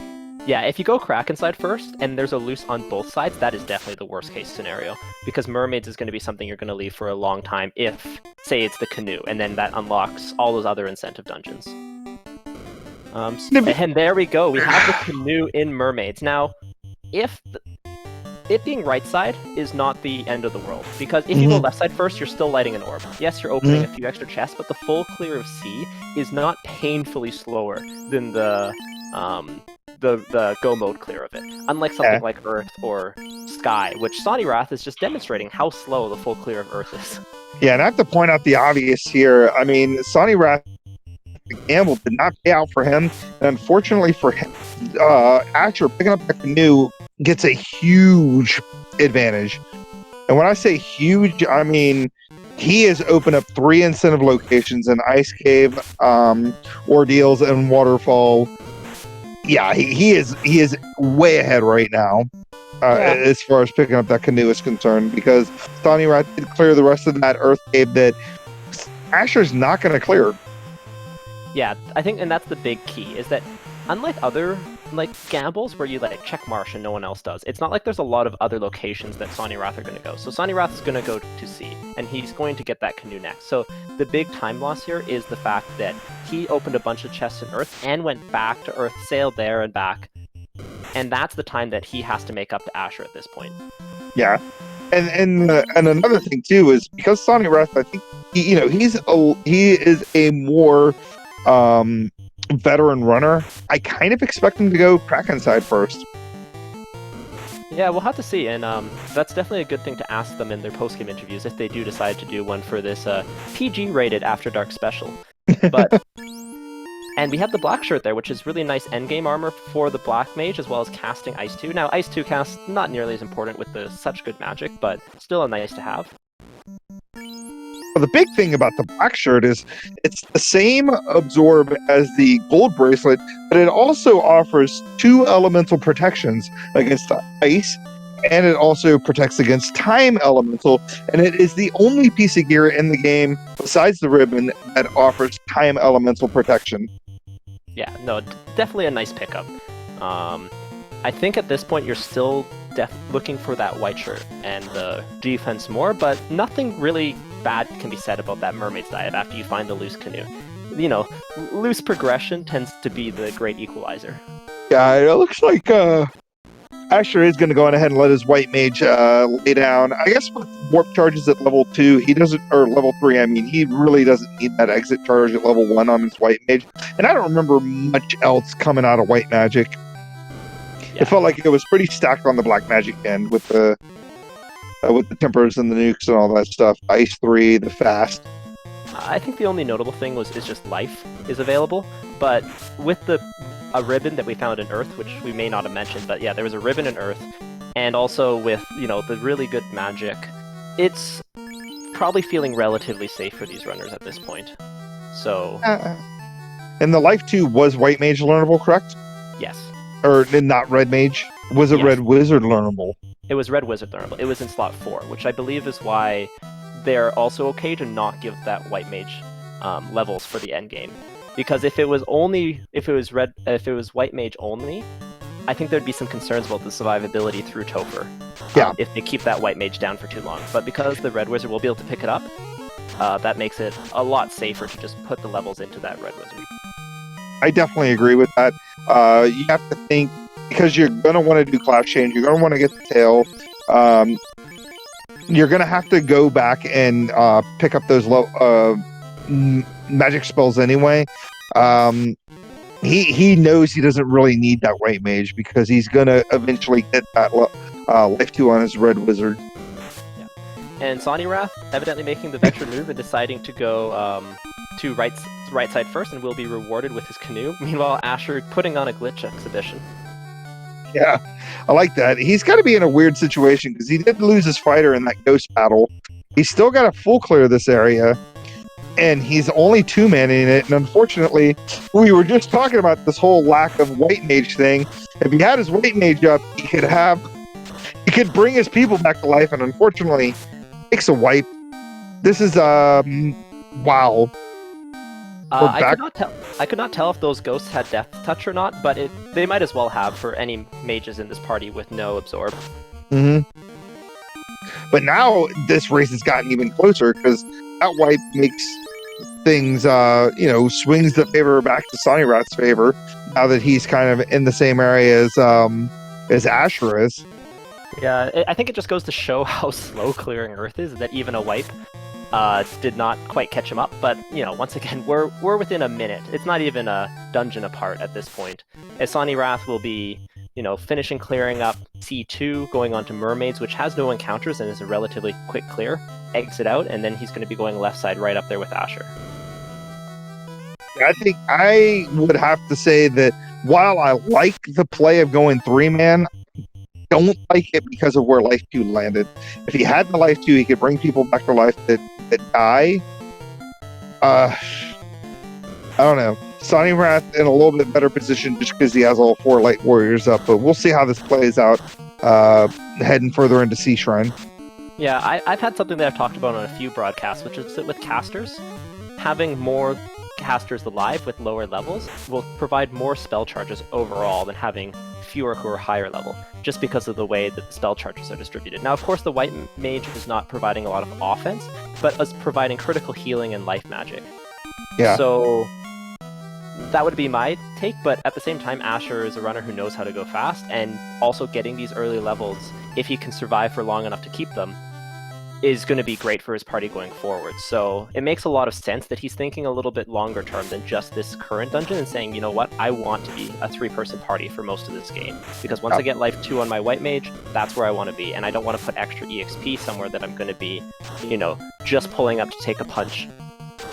S1: Yeah, if you go Kraken side first, and there's a loose on both sides, that is definitely the worst case scenario. Because mermaids is going to be something you're going to leave for a long time if, say, it's the canoe, and then that unlocks all those other incentive dungeons. And there we go, we have the canoe in mermaids. Now, it being right side is not the end of the world, because if you go left side first, you're still lighting an orb. Yes, you're opening a few extra chests, but the full clear of C is not painfully slower than the go mode clear of it. Unlike something like Earth or Sky, which Sonny Wrath is just demonstrating how slow the full clear of Earth is.
S2: Yeah, and I have to point out the obvious here. I mean, Sonny Wrath, the gamble did not pay out for him, and unfortunately for him, Asher picking up the canoe gets a huge advantage. And when I say huge, I mean he has opened up 3 incentive locations in Ice Cave, Ordeals, and Waterfall. Yeah, he is way ahead right now as far as picking up that canoe is concerned, because Sonny Wrath did clear the rest of that Earth Cave that Asher's not going to clear.
S1: Yeah, I think, and that's the big key, is that unlike other gambles where you check marsh and no one else does, it's not like there's a lot of other locations that Sonny Wrath are going to go. So Sonny Wrath is going to go to C, and he's going to get that canoe next. So the big time loss here is the fact that he opened a bunch of chests in Earth and went back to Earth, sailed there and back, and that's the time that he has to make up to Asher at this point.
S2: Yeah, and another thing too is because Sonny Wrath, I think he is a more veteran runner. I kind of expect him to go Kraken side first.
S1: Yeah, we'll have to see, and that's definitely a good thing to ask them in their post-game interviews if they do decide to do one for this PG-rated After Dark special. But And we have the black shirt there, which is really nice endgame armor for the black mage, as well as casting Ice 2. Now, Ice 2 cast, not nearly as important with the such good magic, but still a nice to have.
S2: Well, the big thing about the black shirt is it's the same absorb as the gold bracelet, but it also offers 2 elemental protections against ice, and it also protects against time elemental, and it is the only piece of gear in the game besides the ribbon that offers time elemental protection.
S1: Yeah, no, definitely a nice pickup. I think at this point you're still looking for that white shirt and the defense more, but nothing really bad can be said about that Mermaid's Dive after you find the loose canoe. You know, loose progression tends to be the great equalizer.
S2: Yeah, it looks like Asher is going to go on ahead and let his white mage lay down. I guess with warp charges at level 2, he doesn't, or level 3, I mean, he really doesn't need that exit charge at level 1 on his white mage. And I don't remember much else coming out of white magic.
S1: Yeah.
S2: It felt like it was pretty stacked on the black magic end with the tempers and the nukes and all that stuff. Ice 3, the fast.
S1: I think the only notable thing is just life is available, but with a ribbon that we found in Earth, which we may not have mentioned, but yeah, there was a ribbon in Earth, and also with, you know, the really good magic, it's probably feeling relatively safe for these runners at this point. So...
S2: And the life 2 was white mage learnable, correct?
S1: Yes.
S2: Or not red mage? Was it
S1: Yes.
S2: red wizard learnable?
S1: It was red wizard learnable. It was in slot 4, which I believe is why they're also okay to not give that white mage levels for the end game. Because if it was white mage only, I think there'd be some concerns about the survivability through Topher.
S2: Yeah.
S1: If they keep that white mage down for too long. But because the red wizard will be able to pick it up, that makes it a lot safer to just put the levels into that red wizard.
S2: I definitely agree with that. You have to think, because you're going to want to do class change, you're going to want to get the tail. You're going to have to go back and pick up those magic spells anyway. He knows he doesn't really need that white mage because he's going to eventually get that life 2 on his red wizard.
S1: Yeah. And Sonny Wrath evidently making the Vector move and deciding to go to right side first and will be rewarded with his canoe. Meanwhile, Asher putting on a glitch exhibition.
S2: Yeah, I like that. He's got to be in a weird situation because he did lose his fighter in that ghost battle. He's still got to full clear this area, and he's only 2-manning it. And unfortunately, we were just talking about this whole lack of white mage thing. If he had his white mage up, he could bring his people back to life. And unfortunately, takes a wipe. This is wow.
S1: I could not tell if those ghosts had Death Touch or not, but they might as well have for any mages in this party with no absorb.
S2: Mm-hmm. But now this race has gotten even closer because that wipe makes things, swings the favor back to Sonny Rat's favor now that he's kind of in the same area as Asher is.
S1: Yeah, I think it just goes to show how slow clearing Earth is, that even a wipe did not quite catch him up. But, once again, we're within a minute. It's not even a dungeon apart at this point. As Sonny Wrath will be, finishing clearing up C2, going on to Mermaids, which has no encounters and is a relatively quick clear, exit out, and then he's going to be going left side right up there with Asher.
S2: I think I would have to say that while I like the play of going 3-man, don't like it because of where Life 2 landed. If he had the Life 2, he could bring people back to life that die. I don't know. Sonny Wrath in a little bit better position just because he has all 4 Light Warriors up, but we'll see how this plays out heading further into Sea Shrine.
S1: Yeah, I've had something that I've talked about on a few broadcasts, which is that with casters, having more casters alive with lower levels will provide more spell charges overall than having fewer who are higher level, just because of the way that the spell charges are distributed. Now, of course, the white mage is not providing a lot of offense, but is providing critical healing and life magic.
S2: Yeah.
S1: So that would be my take, but at the same time, Asher is a runner who knows how to go fast, and also getting these early levels, if he can survive for long enough to keep them, is going to be great for his party going forward. So it makes a lot of sense that he's thinking a little bit longer term than just this current dungeon and saying, you know what, I want to be a 3-person party for most of this game. Because once I get life 2 on my white mage, that's where I want to be. And I don't want to put extra EXP somewhere that I'm going to be, just pulling up to take a punch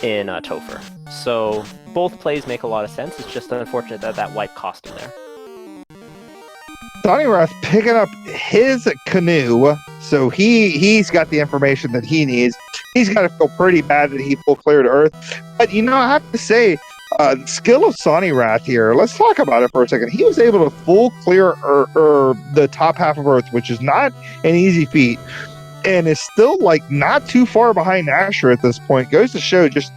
S1: in Topher. So both plays make a lot of sense. It's just unfortunate that that wipe cost him there.
S2: Sonnyrath picking up his canoe, so he's got the information that he needs. He's got to feel pretty bad that he full cleared Earth. But, I have to say, the skill of Sonnyrath here, let's talk about it for a second. He was able to full clear the top half of Earth, which is not an easy feat, and is still, not too far behind Asher at this point. Goes to show just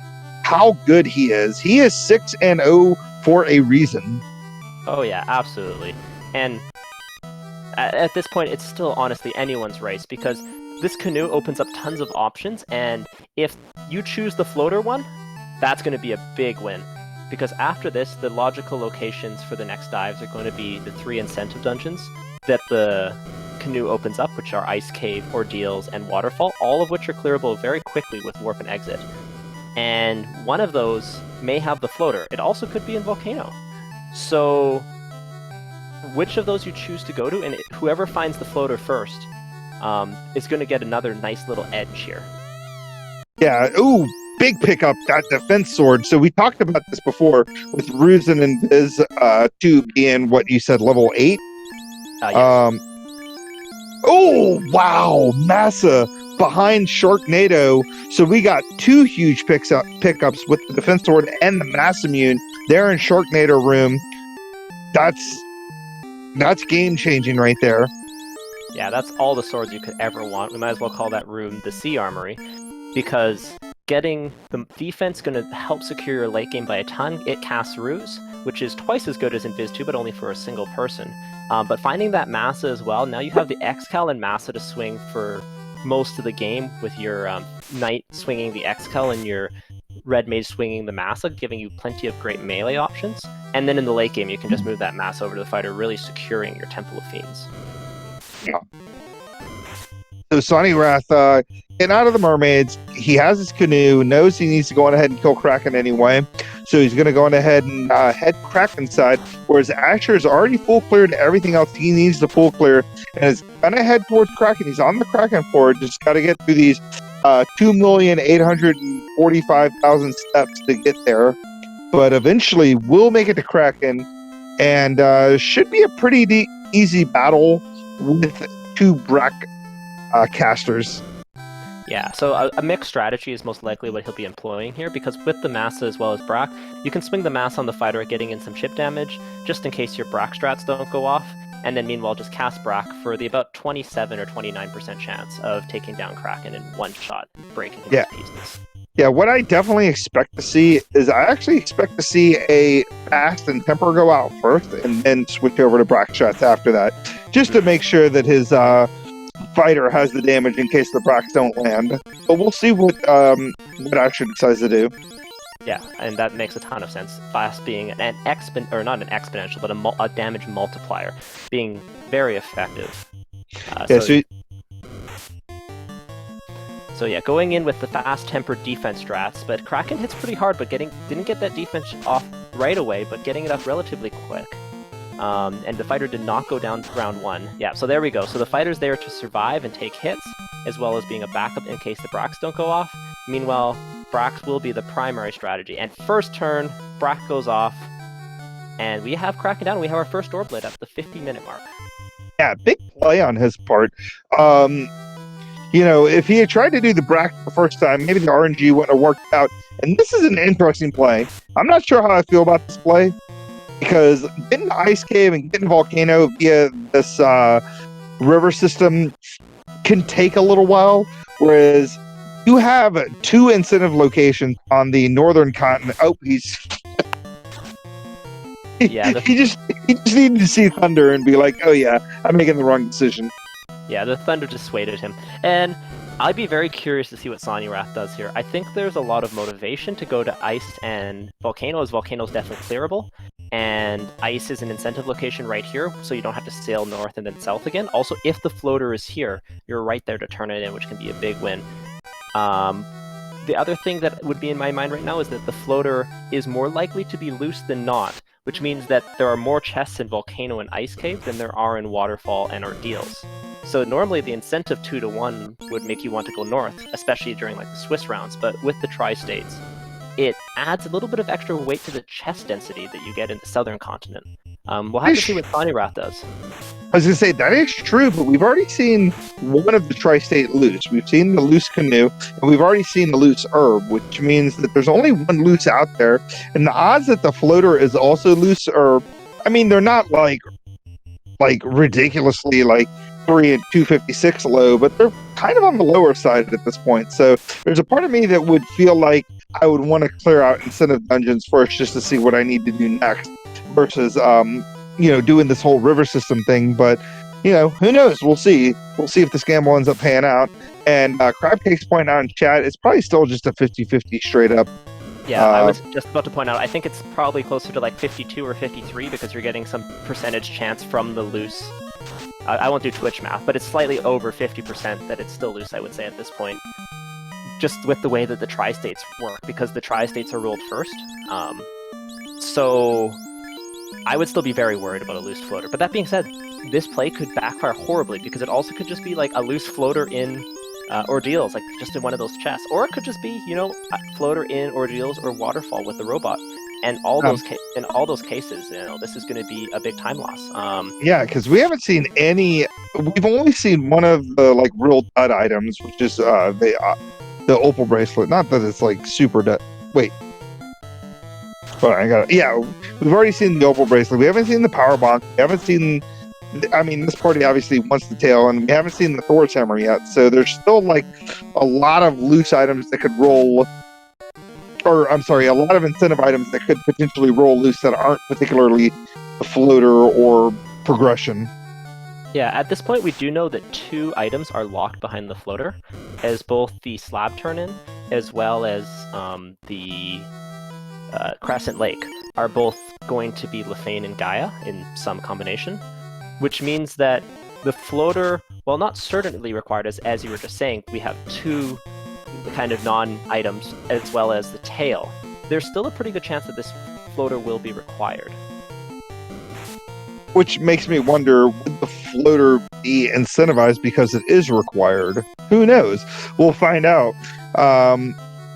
S2: how good he is. He is 6-0 for a reason.
S1: Oh, yeah, absolutely. And at this point, it's still honestly anyone's race, because this canoe opens up tons of options, and if you choose the floater one, that's going to be a big win. Because after this, the logical locations for the next dives are going to be the 3 incentive dungeons that the canoe opens up, which are Ice Cave, Ordeals, and Waterfall, all of which are clearable very quickly with Warp and Exit. And one of those may have the floater. It also could be in Volcano. So which of those you choose to go to, and whoever finds the floater first is going to get another nice little edge here.
S2: Yeah, ooh, big pickup, that defense sword. So we talked about this before with Ruzin and Viz 2 being what you said, level 8.
S1: Yes.
S2: Oh, wow, Massa behind Sharknado. So we got 2 huge pickups with the defense sword and the Massamune there in Sharknado room. That's game-changing right there.
S1: Yeah, that's all the swords you could ever want. We might as well call that room the Sea Armory, because getting the defense going to help secure your late game by a ton. It casts Ruse, which is twice as good as in Viz 2, but only for a single person. But finding that Massa as well, now you have the X-Cal and Massa to swing for most of the game, with your Knight swinging the X-Cal and your Red Mage swinging the Massa, giving you plenty of great melee options. And then in the late game, you can just move that Massa over to the fighter, really securing your Temple of Fiends.
S2: Yeah. So Sonnyrath, getting out of the mermaids, he has his canoe, knows he needs to go on ahead and kill Kraken anyway, so he's going to go on ahead and head Kraken side, whereas Asher's already full cleared everything else he needs to full clear, and is going to head towards Kraken. He's on the Kraken forward, just got to get through these 2,845,000 steps to get there, but eventually we'll make it to Kraken, and should be a pretty easy battle with 2 Brack casters.
S1: Yeah, so a mixed strategy is most likely what he'll be employing here, because with the Massa as well as Brack, you can swing the Massa on the fighter at getting in some chip damage, just in case your Brack strats don't go off, and then meanwhile just cast Brack for the about 27 or 29% chance of taking down Kraken in one shot, breaking him to pieces.
S2: Yeah, what I definitely expect to see is I actually expect to see a Fast and Temper go out first, and then switch over to Brack strats after that, just to make sure that his fighter has the damage in case the Bracks don't land. But we'll see what Asher decides to do.
S1: Yeah, and that makes a ton of sense. Fast being not an exponential, but a damage multiplier, being very effective. So yeah, going in with the fast tempered defense strats, but Kraken hits pretty hard, but didn't get that defense off right away, but getting it up relatively quick. And the fighter did not go down round 1. Yeah, so there we go. So the fighter's there to survive and take hits, as well as being a backup in case the Bracks don't go off. Meanwhile, Bracks will be the primary strategy. And first turn, Brack goes off, and we have Kraken down. We have our first Orbblade at the 50-minute mark.
S2: Yeah, big play on his part. If he had tried to do the Brack the first time, maybe the RNG wouldn't have worked out. And this is an interesting play. I'm not sure how I feel about this play, because getting the Ice Cave and getting Volcano via this river system can take a little while, whereas you have 2 incentive locations on the northern continent. Oh, he just needed to see Thunder and be like, oh yeah, I'm making the wrong decision.
S1: Yeah, the Thunder dissuaded him. And I'd be very curious to see what Sonnyrath does here. I think there's a lot of motivation to go to Ice and Volcano, as Volcano's definitely clearable. And Ice is an incentive location right here, so you don't have to sail north and then south again. Also, if the floater is here, you're right there to turn it in, which can be a big win. The other thing that would be in my mind right now is that the floater is more likely to be loose than not, which means that there are more chests in Volcano and Ice Cave than there are in Waterfall and Ordeals. So normally the incentive 2-1 would make you want to go north, especially during the Swiss rounds, but with the tri-states, it adds a little bit of extra weight to the chest density that you get in the southern continent. We'll have to see what Thonirath does.
S2: I was going to say, that is true, but we've already seen one of the tri-state loose. We've seen the loose canoe, and we've already seen the loose herb, which means that there's only one loose out there. And the odds that the floater is also loose are, I mean, they're not like ridiculously like 3 and 256 low, but they're kind of on the lower side at this point. So there's a part of me that would feel like I would want to clear out incentive dungeons first just to see what I need to do next versus doing this whole river system thing. But who knows? We'll see if this gamble ends up paying out. And Crabcake's point out in chat, it's probably still just a 50-50 straight up.
S1: Yeah, I was just about to point out, I think it's probably closer to like 52 or 53 because you're getting some percentage chance from the loose. I won't do Twitch math, but it's slightly over 50% that it's still loose, I would say, at this point. Just with the way that the tri-states work, because the tri-states are ruled first. So I would still be very worried about a loose floater. But that being said, this play could backfire horribly because it also could just be like a loose floater in Ordeals, like just in one of those chests. Or it could just be, a floater in Ordeals or Waterfall with the robot. And in all those cases, this is going to be a big time loss.
S2: Yeah, because we haven't seen any. We've only seen one of the like real dud items, which is the opal bracelet. Not that it's like super dud. Wait, hold on, I got it. Yeah, we've already seen the opal bracelet. We haven't seen the power bonk. We haven't seen. I mean, this party obviously wants the tail, and we haven't seen the Thor's hammer yet. So there's still like a lot of loose items that could roll. Or, I'm sorry, a lot of incentive items that could potentially roll loose that aren't particularly a floater or progression.
S1: Yeah, at this point, we do know that 2 items are locked behind the floater, as both the slab turn-in as well as the Crescent Lake are both going to be Lefane and Gaia in some combination, which means that the floater, while not certainly required, as you were just saying, we have 2 kind of non-items as well as the tail. There's still a pretty good chance that this floater will be required.
S2: Which makes me wonder, would the floater be incentivized because it is required? Who knows? We'll find out.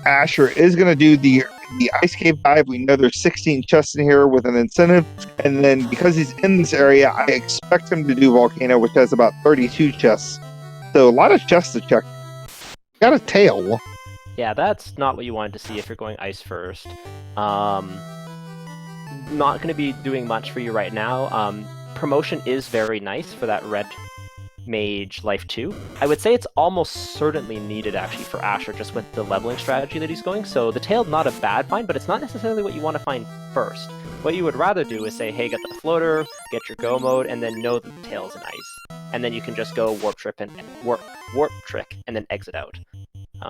S2: Asher is going to do the Ice Cave dive. We know there's 16 chests in here with an incentive. And then because he's in this area, I expect him to do Volcano, which has about 32 chests. So a lot of chests to check. Got a tail.
S1: Yeah, that's not what you wanted to see if you're going ice first. Not going to be doing much for you right now. Promotion is very nice for that red mage life 2. I would say it's almost certainly needed actually for Asher just with the leveling strategy that he's going. So the tail, not a bad find, but it's not necessarily what you want to find first. What you would rather do is say, hey, get the floater, get your go mode, and then know that the tail's in ice. And then you can just go warp trick and then exit out.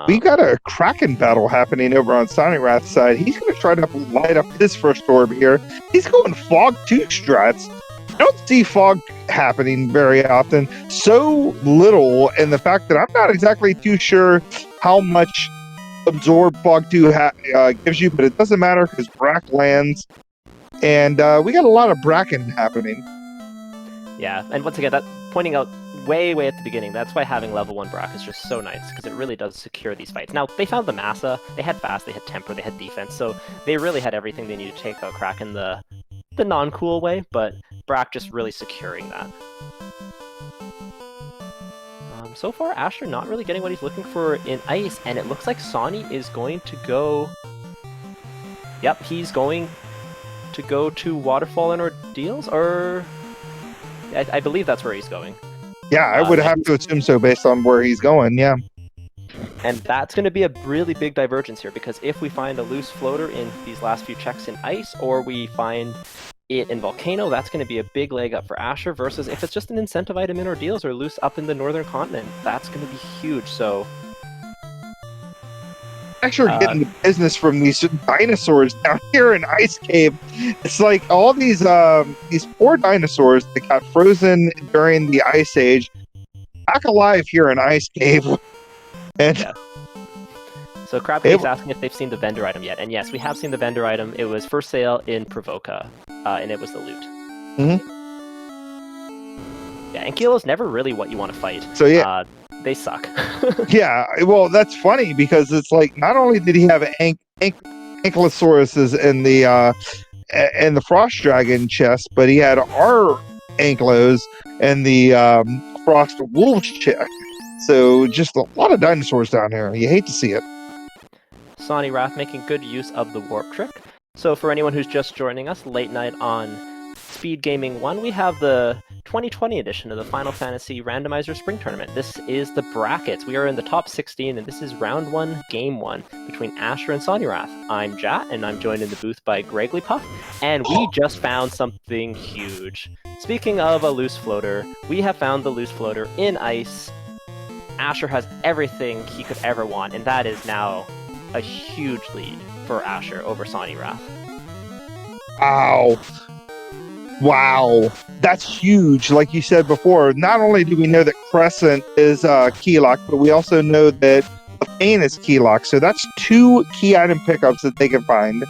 S2: We got a Kraken battle happening over on Sonirath's side. He's going to try to light up his first orb here. He's going Fog 2 strats. I don't see Fog happening very often. So little, and the fact that I'm not exactly too sure how much Absorb Fog 2 gives you, but it doesn't matter because Brack lands. And we got a lot of Bracken happening.
S1: Yeah, and once again, that pointing out way at the beginning, that's why having level 1 Brack is just so nice, because it really does secure these fights. Now, they found the Massa, they had fast, they had temper, they had defense, so they really had everything they needed to take out Kraken the non-cool way, but Brack just really securing that. So far, Asher not really getting what he's looking for in ice, and it looks like Sonny is going to go... Yep, he's going to go to Waterfall and Ordeals, or... I believe that's where he's going.
S2: Yeah, I would have to assume so based on where he's going, yeah.
S1: And that's going to be a really big divergence here, because if we find a loose floater in these last few checks in ice, or we find it in Volcano, that's going to be a big leg up for Asher, versus if it's just an incentive item in Ordeals or loose up in the Northern Continent, that's going to be huge, so...
S2: Asher getting the business from these dinosaurs down here in Ice Cave. It's like all these poor dinosaurs that got frozen during the Ice Age, back alive here in Ice Cave. And
S1: yeah. So Crabcake's asking if they've seen the vendor item yet, and yes, we have seen the vendor item. It was for sale in Provoca, and it was the loot.
S2: Mm-hmm.
S1: Yeah, and Kilo's never really what you want to fight.
S2: So yeah.
S1: They suck.
S2: Yeah, well, that's funny because it's like not only did he have Ankylosauruses in the Frost Dragon chest, but he had our Ankylos in the Frost Wolves chest. So just a lot of dinosaurs down here. You hate to see it.
S1: Sonny Wrath making good use of the warp trick. So for anyone who's just joining us, late night on Speed Gaming 1, we have the 2020 edition of the Final Fantasy Randomizer Spring Tournament. This is the brackets. We are in the top 16, and this is round 1, game 1, between Asher and Sonny Wrath. I'm Jat, and I'm joined in the booth by Gregglypuff, and we just found something huge. Speaking of a loose floater, we have found the loose floater in ice. Asher has everything he could ever want, and that is now a huge lead for Asher over Sonny Wrath.
S2: Wow, that's huge. Like you said before, not only do we know that Crescent is key lock, but we also know that Lefane is key lock. So that's 2 key item pickups that they can find.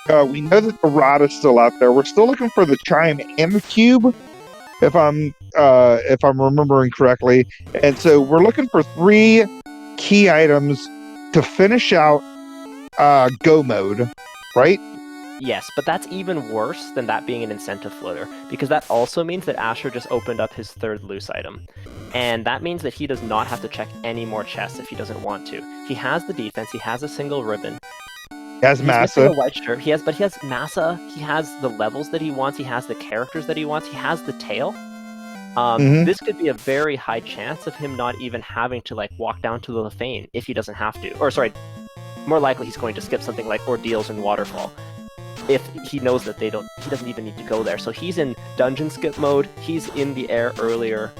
S2: We know that the rod is still out there. We're still looking for the chime and the cube, if I'm remembering correctly. And so we're looking for 3 key items to finish out go mode, right?
S1: Yes, but that's even worse than that being an incentive floater, because that also means that Asher just opened up his 3rd loose item. And that means that he does not have to check any more chests if he doesn't want to. He has the defense, he has a single ribbon.
S2: He has Massa.
S1: A white shirt. He has Massa, he has the levels that he wants, he has the characters that he wants, he has the tail. This could be a very high chance of him not even having to walk down to the Lefane if he doesn't have to. Or sorry, more likely he's going to skip something like Ordeals and Waterfall if he knows that he doesn't even need to go there. So he's in dungeon skip mode, he's in the air earlier.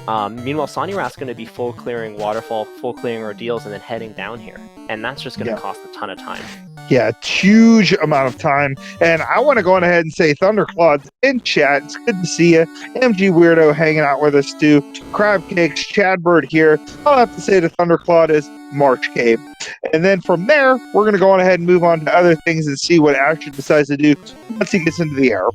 S1: Meanwhile, Sonny Wrath's going to be full clearing Waterfall, full clearing Ordeals, and then heading down here. And that's just going to cost a ton of time.
S2: Yeah, huge amount of time. And I want to go on ahead and say Thunderclaw's in chat. It's good to see you. MG Weirdo hanging out with us too. Crab Cakes, Chadbird here. All I have to say to Thunderclaw is March Cave. And then from there, we're going to go on ahead and move on to other things and see what Asher decides to do once he gets into the air.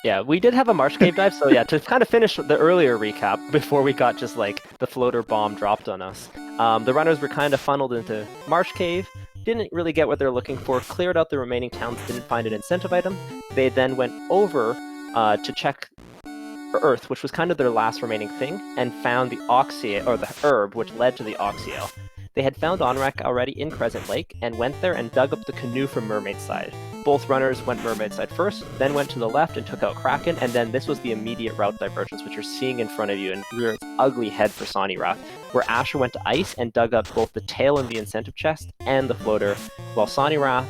S1: Yeah, we did have a March Cave dive, so yeah, to kind of finish the earlier recap before we got just the floater bomb dropped on us. The runners were kind of funneled into March Cave, didn't really get what they're looking for, cleared out the remaining towns, didn't find an incentive item. They then went over to check Earth, which was kind of their last remaining thing, and found the Oxyale, or the herb, which led to the Oxyale. They had found Onrak already in Crescent Lake, and went there and dug up the canoe from Mermaid Side. Both runners went Mermaid Side first, then went to the left and took out Kraken, and then this was the immediate route divergence, which you're seeing in front of you, and reared its ugly head for Sonny Wrath, where Asher went to ice and dug up both the tail in the incentive chest and the floater, while Sonny Wrath,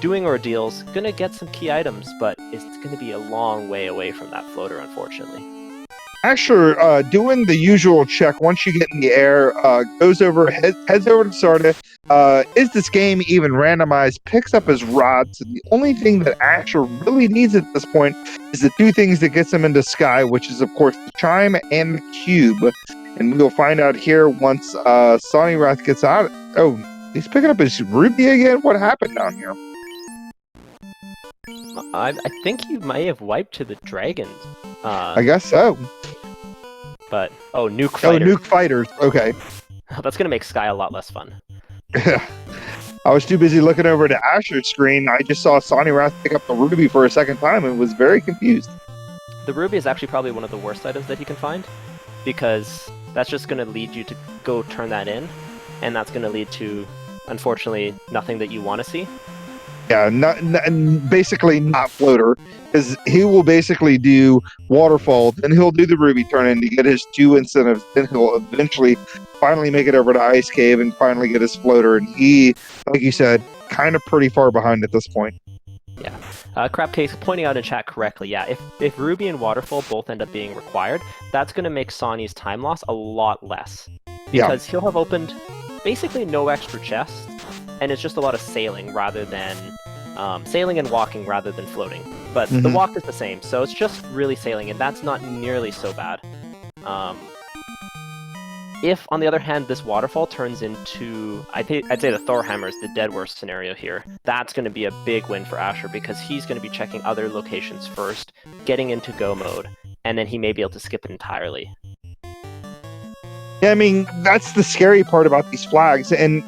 S1: doing Ordeals, gonna get some key items, but it's gonna be a long way away from that floater, unfortunately.
S2: Asher, doing the usual check once you get in the air, goes over, heads over to Sarda. Is this game even randomized? Picks up his rods. The only thing that Asher really needs at this point is the 2 things that gets him into Sky, which is, of course, the chime and the cube. And we'll find out here once Sonny Wrath gets out. Oh, he's picking up his ruby again? What happened down here?
S1: I think you may have wiped to the dragons.
S2: I guess so.
S1: But, Nuke Fighter.
S2: Oh, Nuke Fighters. Okay.
S1: That's going to make Sky a lot less fun.
S2: I was too busy looking over to Asher's screen. I just saw Sonny Wrath pick up the ruby for a second time and was very confused.
S1: The ruby is actually probably one of the worst items that he can find, because that's just going to lead you to go turn that in, and that's going to lead to, unfortunately, nothing that you want to see.
S2: Yeah, basically not floater, because he will basically do Waterfall, then he'll do the ruby turn-in to get his 2 incentives, then he'll eventually finally make it over to Ice Cave and finally get his floater, and he, like you said, kind of pretty far behind at this point.
S1: Yeah. Crapcase pointing out in chat correctly, yeah, if Ruby and Waterfall both end up being required, that's going to make Sonny's time loss a lot less. Because he'll have opened basically no extra chests, and it's just a lot of sailing rather than sailing and walking rather than floating. But the walk is the same, so it's just really sailing, and that's not nearly so bad. If, on the other hand, this waterfall turns into, I'd say the Thorhammer is the dead worst scenario here, that's going to be a big win for Asher, because he's going to be checking other locations first, getting into go mode, and then he may be able to skip it entirely.
S2: Yeah, I mean, that's the scary part about these flags, and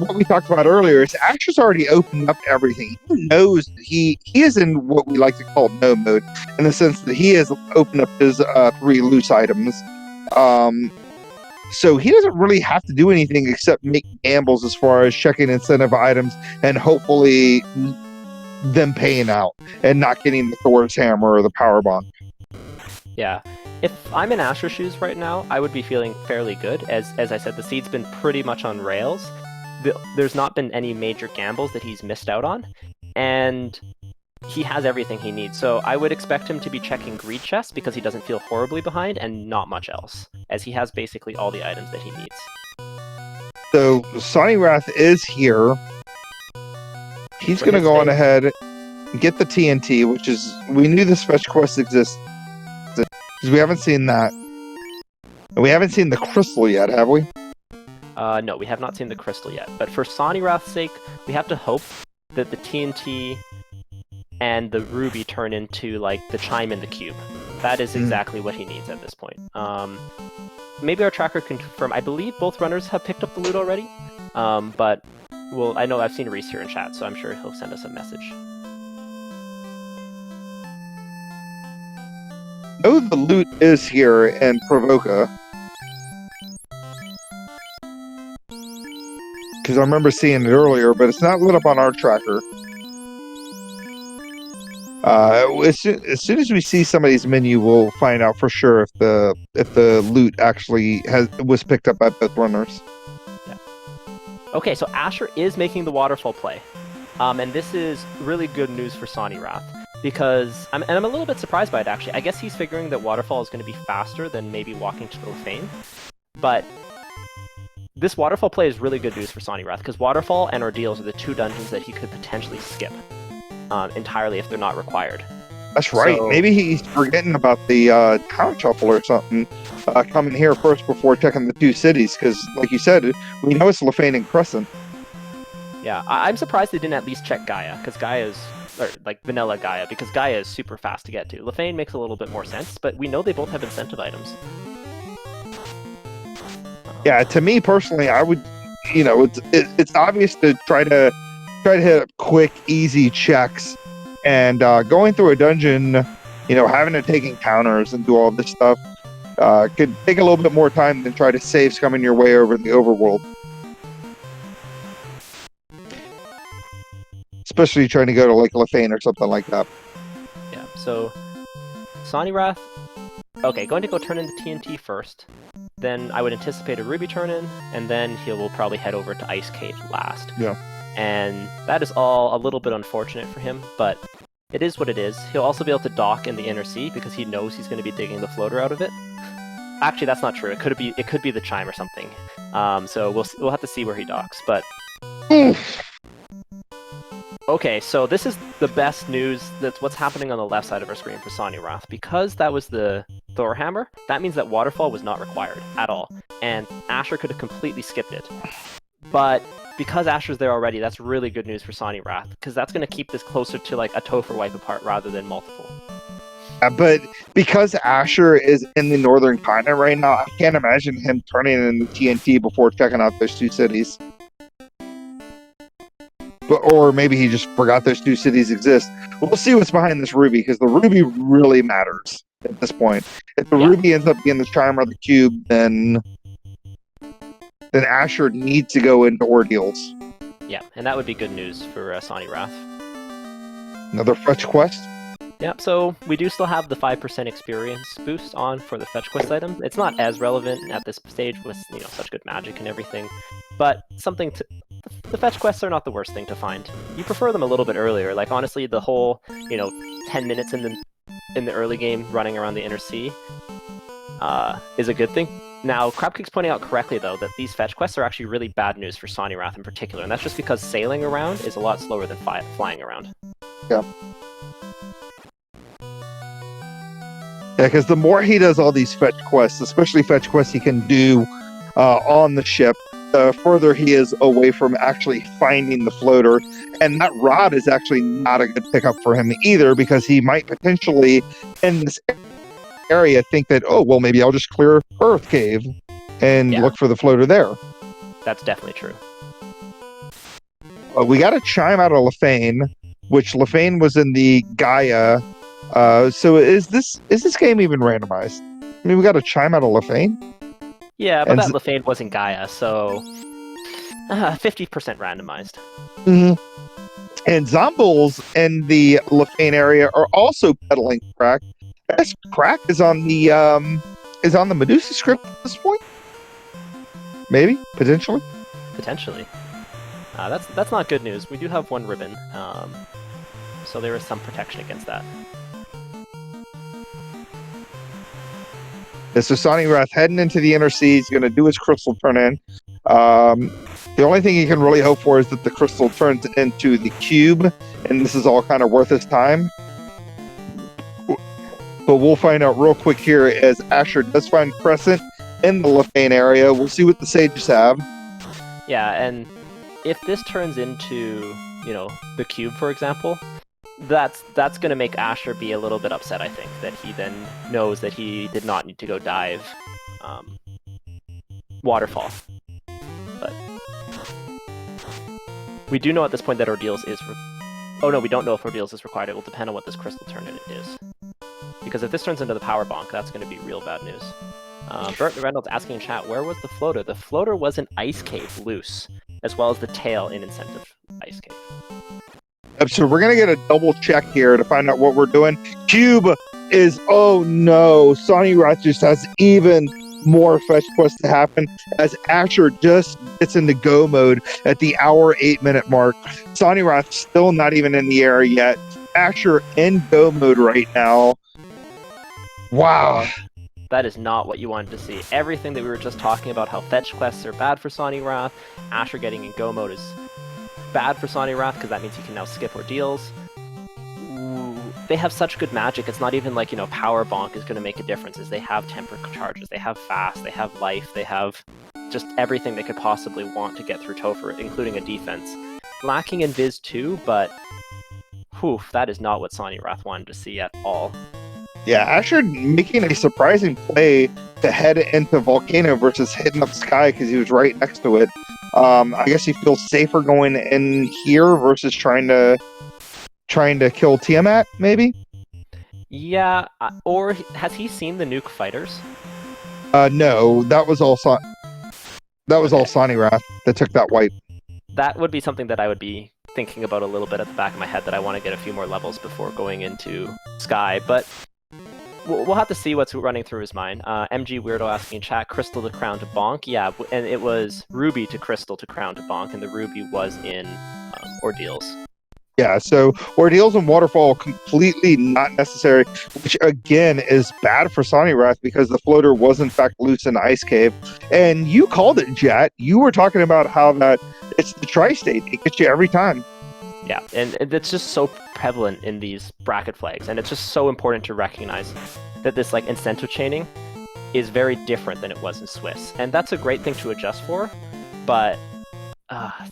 S2: what we talked about earlier is Asher's already opened up everything. He knows that he is in what we like to call no mode, in the sense that he has opened up his 3 loose items. So he doesn't really have to do anything except make gambles as far as checking incentive items and hopefully them paying out and not getting the Thor's hammer or the power bomb.
S1: Yeah. If I'm in Asher's shoes right now, I would be feeling fairly good. As I said, the seed's been pretty much on rails. There's not been any major gambles that he's missed out on, and he has everything he needs. So I would expect him to be checking greed chests because he doesn't feel horribly behind, and not much else, as he has basically all the items that he needs.
S2: So Sonny Wrath is here. He's going to go on ahead and get the TNT, which is, we knew this fetch quest exists. Because we haven't seen that. And we haven't seen the crystal yet, have we?
S1: No, we have not seen the crystal yet. But for Sonny Wrath's sake, we have to hope that the TNT and the ruby turn into, like, the chime in the cube. That is exactly what he needs at this point. Maybe our tracker can confirm. I believe both runners have picked up the loot already. But, well, I know I've seen Reese here in chat, so I'm sure he'll send us a message.
S2: know the loot is here in Provoca. Because I remember seeing it earlier, but it's not lit up on our tracker. As soon as we see somebody's menu, we'll find out for sure if the loot actually was picked up by both runners.
S1: Yeah. Okay, so Asher is making the waterfall play, and this is really good news for Sonny Wrath. Because I'm a little bit surprised by it, actually. I guess he's figuring that waterfall is going to be faster than maybe walking to Lefane. But this waterfall play is really good news for Sonny Wrath, because waterfall and ordeals are the 2 dungeons that he could potentially skip entirely if they're not required.
S2: That's right. So, maybe he's forgetting about the town shuffle or something coming here first before checking the 2 cities. Because, like you said, we know it's Lefane and Crescent.
S1: Yeah, I'm surprised they didn't at least check Gaia, because Gaia's... or like vanilla Gaia, because Gaia is super fast to get to. Lefane makes a little bit more sense, but we know they both have incentive items.
S2: Yeah, to me personally, I would, it's obvious to try to hit quick, easy checks, and going through a dungeon, having to take encounters and do all this stuff could take a little bit more time than try to save scumming your way over the overworld. Especially trying to go to like Lefane or something like that.
S1: Yeah, so Sonny Wrath, okay, going to go turn in the TNT first. Then I would anticipate a Ruby turn in, and then he will probably head over to Ice Cave last.
S2: Yeah.
S1: And that is all a little bit unfortunate for him, but it is what it is. He'll also be able to dock in the Inner Sea because he knows he's going to be digging the floater out of it. Actually, that's not true. It could be the chime or something. So we'll have to see where he docks, but. Okay, so this is the best news. That's what's happening on the left side of our screen for Sonny Wrath. Because that was the Thor hammer, that means that waterfall was not required at all. And Asher could have completely skipped it. But because Asher's there already, that's really good news for Sonny Wrath, because that's going to keep this closer to like a Topher wipe apart rather than multiple.
S2: But because Asher is in the northern continent right now, I can't imagine him turning in the TNT before checking out those 2 cities. Or maybe he just forgot those 2 cities exist. We'll see what's behind this ruby, because the ruby really matters at this point. If the ruby ends up being the chime or the cube, then Asher needs to go into ordeals.
S1: Yeah, and that would be good news for Sonny Wrath.
S2: Another fetch quest?
S1: Yeah, so we do still have the 5% experience boost on for the fetch quest item. It's not as relevant at this stage with such good magic and everything, but something to... The fetch quests are not the worst thing to find. You prefer them a little bit earlier. Like, honestly, the whole, 10 minutes in the early game running around the Inner Sea is a good thing. Now, Crabcake's pointing out correctly, though, that these fetch quests are actually really bad news for Sonny Wrath in particular, and that's just because sailing around is a lot slower than flying around.
S2: Yeah. Yeah, because the more he does all these fetch quests, especially fetch quests he can do on the ship, the further he is away from actually finding the floater. And that rod is actually not a good pickup for him either, because he might potentially, in this area, think that, oh, well, maybe I'll just clear Earth Cave. and
S1: Yeah.
S2: look for the floater there.
S1: That's definitely true.
S2: We got a chime out of Lefane, which Lefane was in the Gaia. So is this game even randomized? I mean, we got a chime out of Lefane.
S1: Yeah, but
S2: And
S1: that Lefane was in Gaia, so 50% randomized.
S2: Mhm. And Zombles in the Lefane area are also peddling crack. Best crack is on the Medusa script at this point. Maybe, potentially.
S1: Potentially. That's not good news. We do have one ribbon, so there is some protection against that.
S2: Yeah, so Sonny Rath heading into the inner sea. He's going to do his crystal turn in. The only thing he can really hope for is that the crystal turns into the cube, and this is all kind of worth his time. But we'll find out real quick here as Asher does find Crescent in the Lefane area. We'll see what the sages have.
S1: Yeah, and if this turns into, the cube, for example, that's going to make Asher be a little bit upset, I think, that he then knows that he did not need to go dive Waterfall. But we do know at this point that Ordeals is... Oh no, we don't know if Ordeals is required. It will depend on what this crystal turn in is. Because if this turns into the power bonk, that's going to be real bad news. Bert Reynolds asking in chat, where was the floater? The floater was in Ice Cave loose, as well as the tail in Incentive Ice Cave.
S2: So we're going to get a double check here to find out what we're doing. Cube is, oh no, Sonny Rath just has even more fetch quests to happen as Asher just gets into go mode at the hour 8-minute mark. Sonny Rath still not even in the area yet. Asher in go mode right now. Wow.
S1: That is not what you wanted to see. Everything that we were just talking about, how fetch quests are bad for Sonny Rath, Asher getting in go mode is bad for Sonny Rath because that means he can now skip Ordeals. They have such good magic, it's not even like, Power Bonk is going to make a difference, as they have Temper charges, they have Fast, they have Life, they have just everything they could possibly want to get through Topher, including a defense. Lacking in Viz too, but that is not what Sonny Rath wanted to see at all.
S2: Yeah, Asher making a surprising play to head into Volcano versus hitting up Sky because he was right next to it. I guess he feels safer going in here versus trying to kill Tiamat, maybe?
S1: Yeah, or has he seen the Nuke fighters?
S2: No, that was all all Sonny Rath that took that wipe.
S1: That would be something that I would be thinking about a little bit at the back of my head, that I want to get a few more levels before going into Sky, but we'll have to see what's running through his mind. MG Weirdo asking in chat, Crystal to Crown to Bonk. Yeah, and it was Ruby to Crystal to Crown to Bonk, and the Ruby was in Ordeals.
S2: Yeah, so Ordeals and Waterfall completely not necessary, which again is bad for Sonny Rath because the floater was in fact loose in Ice Cave. And you called it, Jet. You were talking about how that it's the tri-state. It gets you every time.
S1: Yeah, and it's just so prevalent in these bracket flags, and it's just so important to recognize that this incentive chaining is very different than it was in Swiss. And that's a great thing to adjust for, but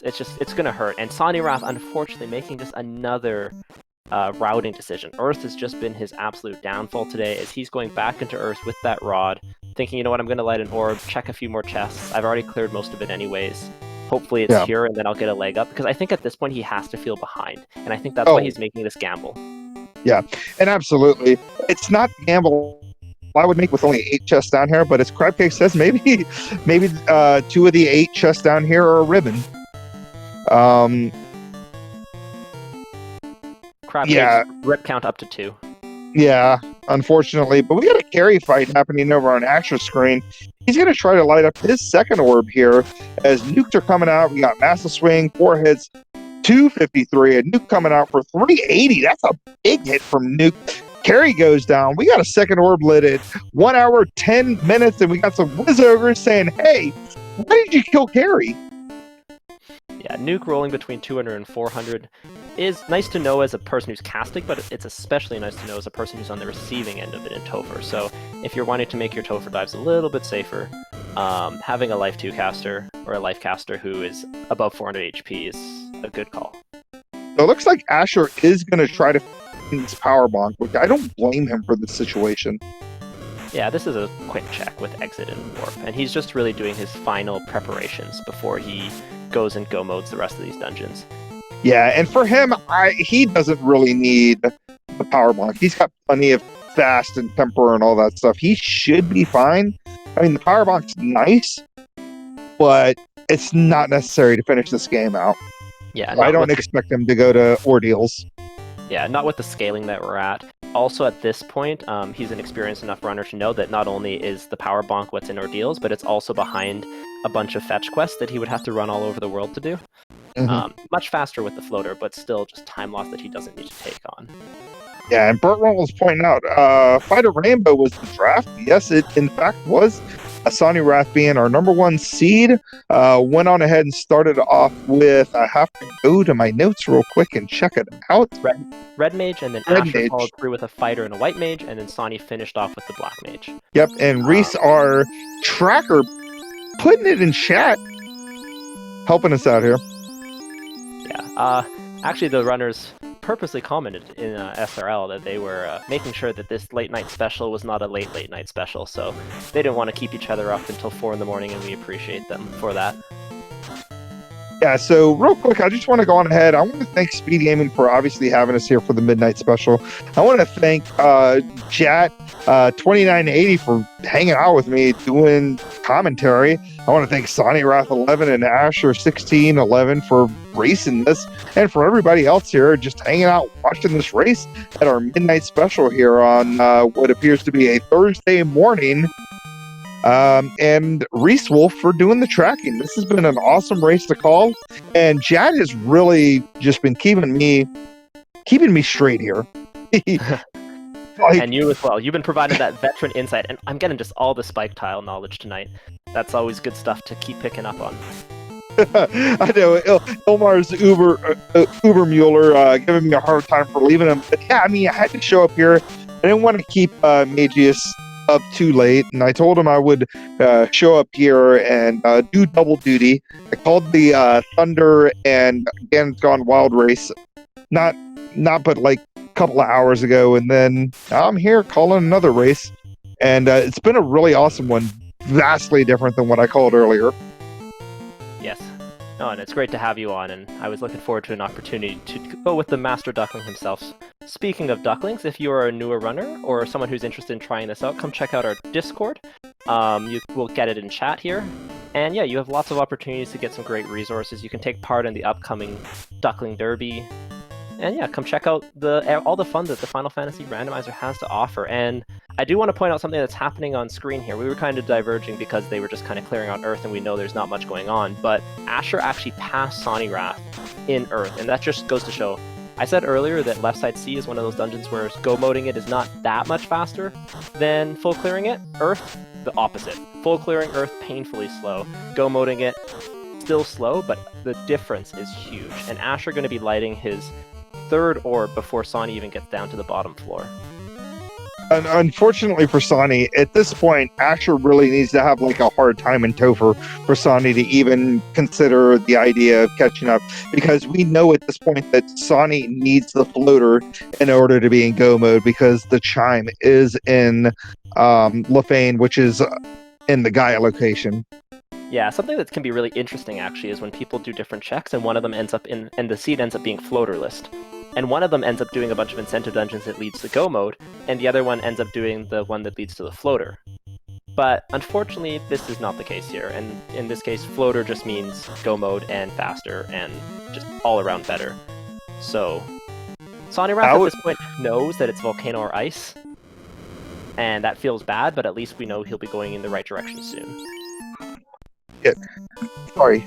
S1: it's gonna hurt. And Sonny Rath, unfortunately, making just another routing decision. Earth has just been his absolute downfall today, as he's going back into Earth with that rod, thinking, you know what, I'm gonna light an orb, check a few more chests. I've already cleared most of it anyways. Hopefully it's here, and then I'll get a leg up, because I think at this point he has to feel behind, and I think that's why he's making this gamble.
S2: Yeah, and absolutely, it's not gamble. I would make with only 8 chests down here, but as Crabcake says, maybe 2 of the 8 chests down here are a ribbon.
S1: Crabcake's rip count up to 2.
S2: Yeah, unfortunately, but we got a carry fight happening over on Asher's screen. He's going to try to light up his second orb here as nukes are coming out. We got Massive Swing, 4 hits, 253, a nuke coming out for 380. That's a big hit from nuke. Carry goes down. We got a second orb lit at 1 hour, 10 minutes, and we got some Wiz Ogres saying, hey, why did you kill Carry?
S1: Yeah, nuke rolling between 200 and 400 is nice to know as a person who's casting, but it's especially nice to know as a person who's on the receiving end of it in Topher. So if you're wanting to make your Topher dives a little bit safer, having a Life 2 caster or a Life caster who is above 400 HP is a good call.
S2: So it looks like Asher is going to try to find this power bonk, which I don't blame him for this situation.
S1: Yeah, this is a quick check with exit and warp, and he's just really doing his final preparations before he goes and go modes the rest of these dungeons.
S2: Yeah, and for him, he doesn't really need the power block. He's got plenty of fast and temper and all that stuff. He should be fine. I mean, the power block's nice, but it's not necessary to finish this game out.
S1: Yeah,
S2: I don't expect him to go to ordeals.
S1: Yeah, not with the scaling that we're at. Also, at this point, he's an experienced enough runner to know that not only is the power bonk what's in ordeals, but it's also behind a bunch of fetch quests that he would have to run all over the world to do. Much faster with the floater, but still just time loss that he doesn't need to take on.
S2: Yeah, and Burt Reynolds pointing out, Fighter Rainbow was the draft. Yes, it in fact was. Sonny Wrath being our number 1 seed, went on ahead and started off with, I have to go to my notes real quick and check it out.
S1: Red Mage, and then Asher followed through with a Fighter and a White Mage, and then Sonny finished off with the Black Mage.
S2: Yep, and Reese, our tracker, putting it in chat, helping us out here.
S1: Yeah, actually the runners purposely commented in SRL that they were making sure that this late night special was not a late night special, so they didn't want to keep each other up until 4 in the morning, and we appreciate them for that.
S2: Yeah, so real quick, I just want to go on ahead. I want to thank Speed Gaming for obviously having us here for the midnight special. I want to thank Jat 2980 for hanging out with me doing commentary. I want to thank Sonny Wrath 11 and Asher 1611 for racing this, and for everybody else here just hanging out watching this race at our midnight special here on what appears to be a Thursday morning. And Reese Wolf for doing the tracking. This has been an awesome race to call, and Jad has really just been keeping me straight here.
S1: And you as well. You've been providing that veteran insight, and I'm getting just all the spike tile knowledge tonight. That's always good stuff to keep picking up on.
S2: I know Ilmar's Uber Mueller giving me a hard time for leaving him, but yeah, I mean, I had to show up here. I didn't want to keep Magius up too late, and I told him I would show up here and do double duty. I called the Thunder and Ganon's Gone Wild race, not but like a couple of hours ago, and then I'm here calling another race, and it's been a really awesome one, vastly different than what I called earlier.
S1: Yes. No, and it's great to have you on, and I was looking forward to an opportunity to go with the Master Duckling himself. Speaking of ducklings, if you are a newer runner or someone who's interested in trying this out, come check out our Discord. You will get it in chat here. And yeah, you have lots of opportunities to get some great resources. You can take part in the upcoming Duckling Derby. And yeah, come check out all the fun that the Final Fantasy Randomizer has to offer. And I do want to point out something that's happening on screen here. We were kind of diverging because they were just kind of clearing out Earth, and we know there's not much going on. But Asher actually passed Sonny Wrath in Earth, and that just goes to show. I said earlier that Left Side C is one of those dungeons where go moding it is not that much faster than full clearing it. Earth, the opposite. Full clearing Earth, painfully slow. Go moding it, still slow, but the difference is huge. And Asher going to be lighting his 3rd orb before Sonny even gets down to the bottom floor.
S2: And unfortunately for Sonny, at this point, Asher really needs to have like a hard time in Topher for Sonny to even consider the idea of catching up, because we know at this point that Sonny needs the floater in order to be in go mode, because the chime is in Lefane, which is in the Gaia location.
S1: Yeah, something that can be really interesting actually is when people do different checks, and one of them ends up in, and the seed ends up being floater list. And one of them ends up doing a bunch of incentive dungeons that leads to go mode, and the other one ends up doing the one that leads to the floater. But unfortunately, this is not the case here, and in this case, floater just means go mode and faster and just all around better. So, Sonny Wrath at this point knows that it's volcano or ice, and that feels bad, but at least we know he'll be going in the right direction soon.
S2: Yeah. Sorry,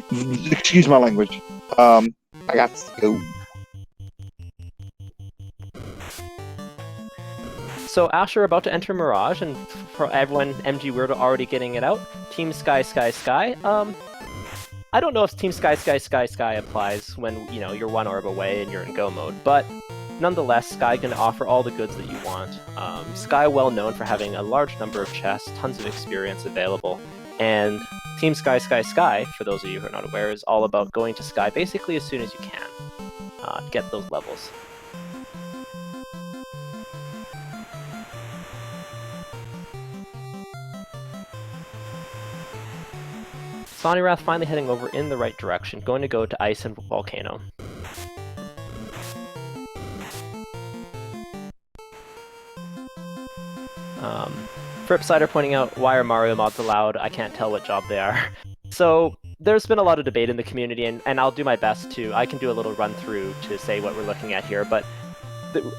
S2: excuse my language. I got to go.
S1: So Asher about to enter Mirage, and for everyone, MG Weirdo already getting it out. Team Sky Sky Sky. I don't know if Team Sky Sky Sky Sky applies when, you know, you're 1 orb away and you're in go mode, but nonetheless, Sky can offer all the goods that you want. Sky well known for having a large number of chests, tons of experience available, and Team Sky Sky Sky, for those of you who are not aware, is all about going to Sky basically as soon as you can to get those levels. Sonny Wrath finally heading over in the right direction, going to go to Ice and Volcano. Fripsider pointing out, why are Mario mods allowed? I can't tell what job they are. So there's been a lot of debate in the community, and I'll do my best to, I can do a little run through to say what we're looking at here, but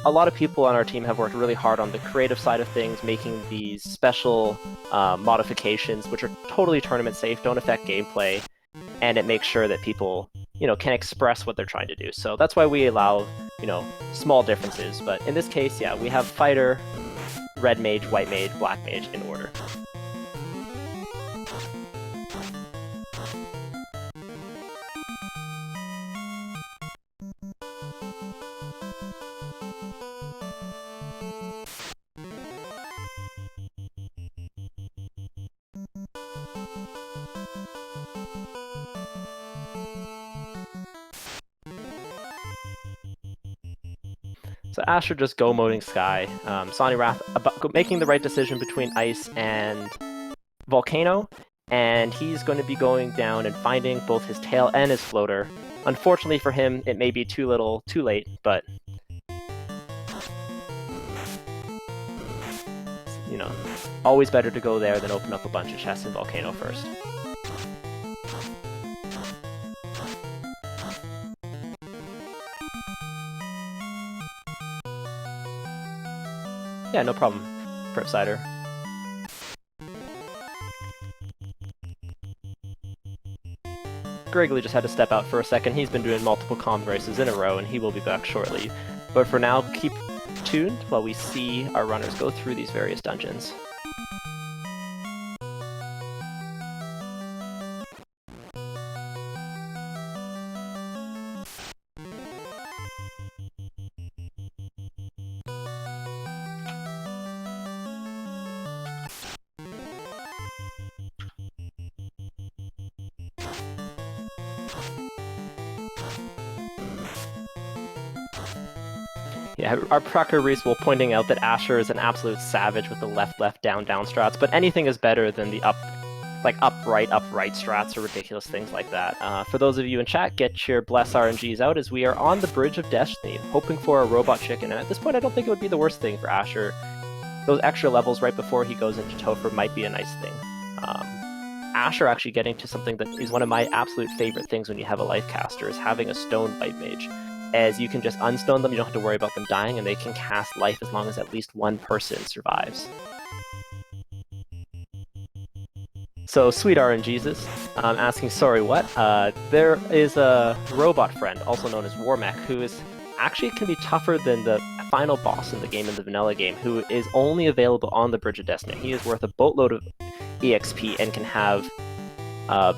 S1: a lot of people on our team have worked really hard on the creative side of things, making these special modifications, which are totally tournament safe, don't affect gameplay, and it makes sure that people, can express what they're trying to do. So that's why we allow, small differences. But in this case, yeah, we have Fighter, Red Mage, White Mage, Black Mage in order. So Asher just go-moding Sky. Sonny Wrath making the right decision between Ice and Volcano, and he's going to be going down and finding both his tail and his floater. Unfortunately for him, it may be too little, too late, but always better to go there than open up a bunch of chests in Volcano first. Yeah, no problem, Fripsider. Griggly just had to step out for a second. He's been doing multiple comm races in a row, and he will be back shortly. But for now, keep tuned while we see our runners go through these various dungeons. Yeah, our Pracker Reese will pointing out that Asher is an absolute savage with the left, down strats, but anything is better than the upright strats or ridiculous things like that. For those of you in chat, get your Bless RNGs out as we are on the Bridge of Destiny, hoping for a Robot Chicken, and at this point I don't think it would be the worst thing for Asher. Those extra levels right before he goes into Topher might be a nice thing. Asher actually getting to something that is one of my absolute favorite things when you have a life caster, is having a Stone White Mage. As you can just unstone them, you don't have to worry about them dying, and they can cast life as long as at least one person survives. So, Sweet RNGesus, asking, sorry, what? There is a robot friend, also known as Warmech, who is actually can be tougher than the final boss in the game, in the vanilla game, who is only available on the Bridge of Destiny. He is worth a boatload of EXP and can have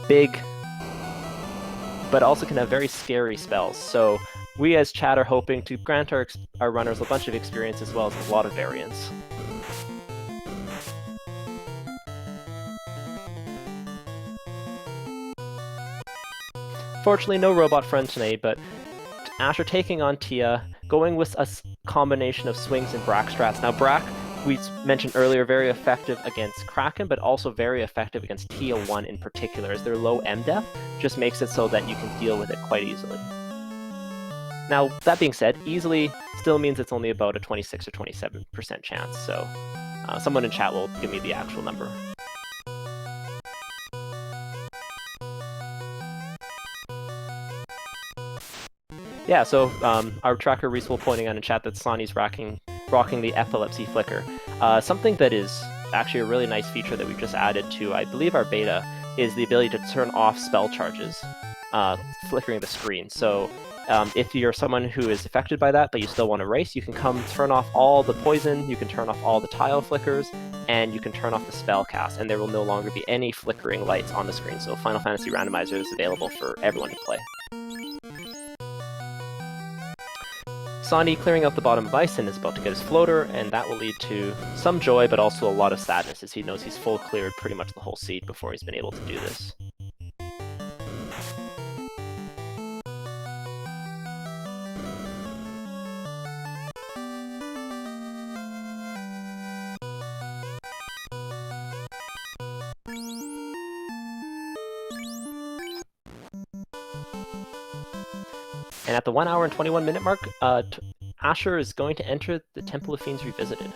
S1: big, but also can have very scary spells. So we as chat are hoping to grant our runners a bunch of experience as well as a lot of variance. Fortunately, no robot friend today, but Asher taking on Tia, going with a combination of swings and Brack strats. Now Brack, we mentioned earlier, very effective against Kraken, but also very effective against Tia 1 in particular, as their low M-def just makes it so that you can deal with it quite easily. Now, that being said, easily still means it's only about a 26 or 27% chance, so someone in chat will give me the actual number. Yeah, so our tracker Reese will pointing out in chat that Sonny's rocking the Epilepsy Flicker. Something that is actually a really nice feature that we've just added to, I believe, our beta, is the ability to turn off spell charges, flickering the screen. So if you're someone who is affected by that, but you still want to race, you can come turn off all the poison, you can turn off all the tile flickers, and you can turn off the spell cast, and there will no longer be any flickering lights on the screen. So Final Fantasy Randomizer is available for everyone to play. Sonny clearing out the bottom of Ison is about to get his floater, and that will lead to some joy, but also a lot of sadness, as he knows he's full cleared pretty much the whole seed before he's been able to do this. And at the 1 hour and 21 minute mark, Asher is going to enter the Temple of Fiends Revisited.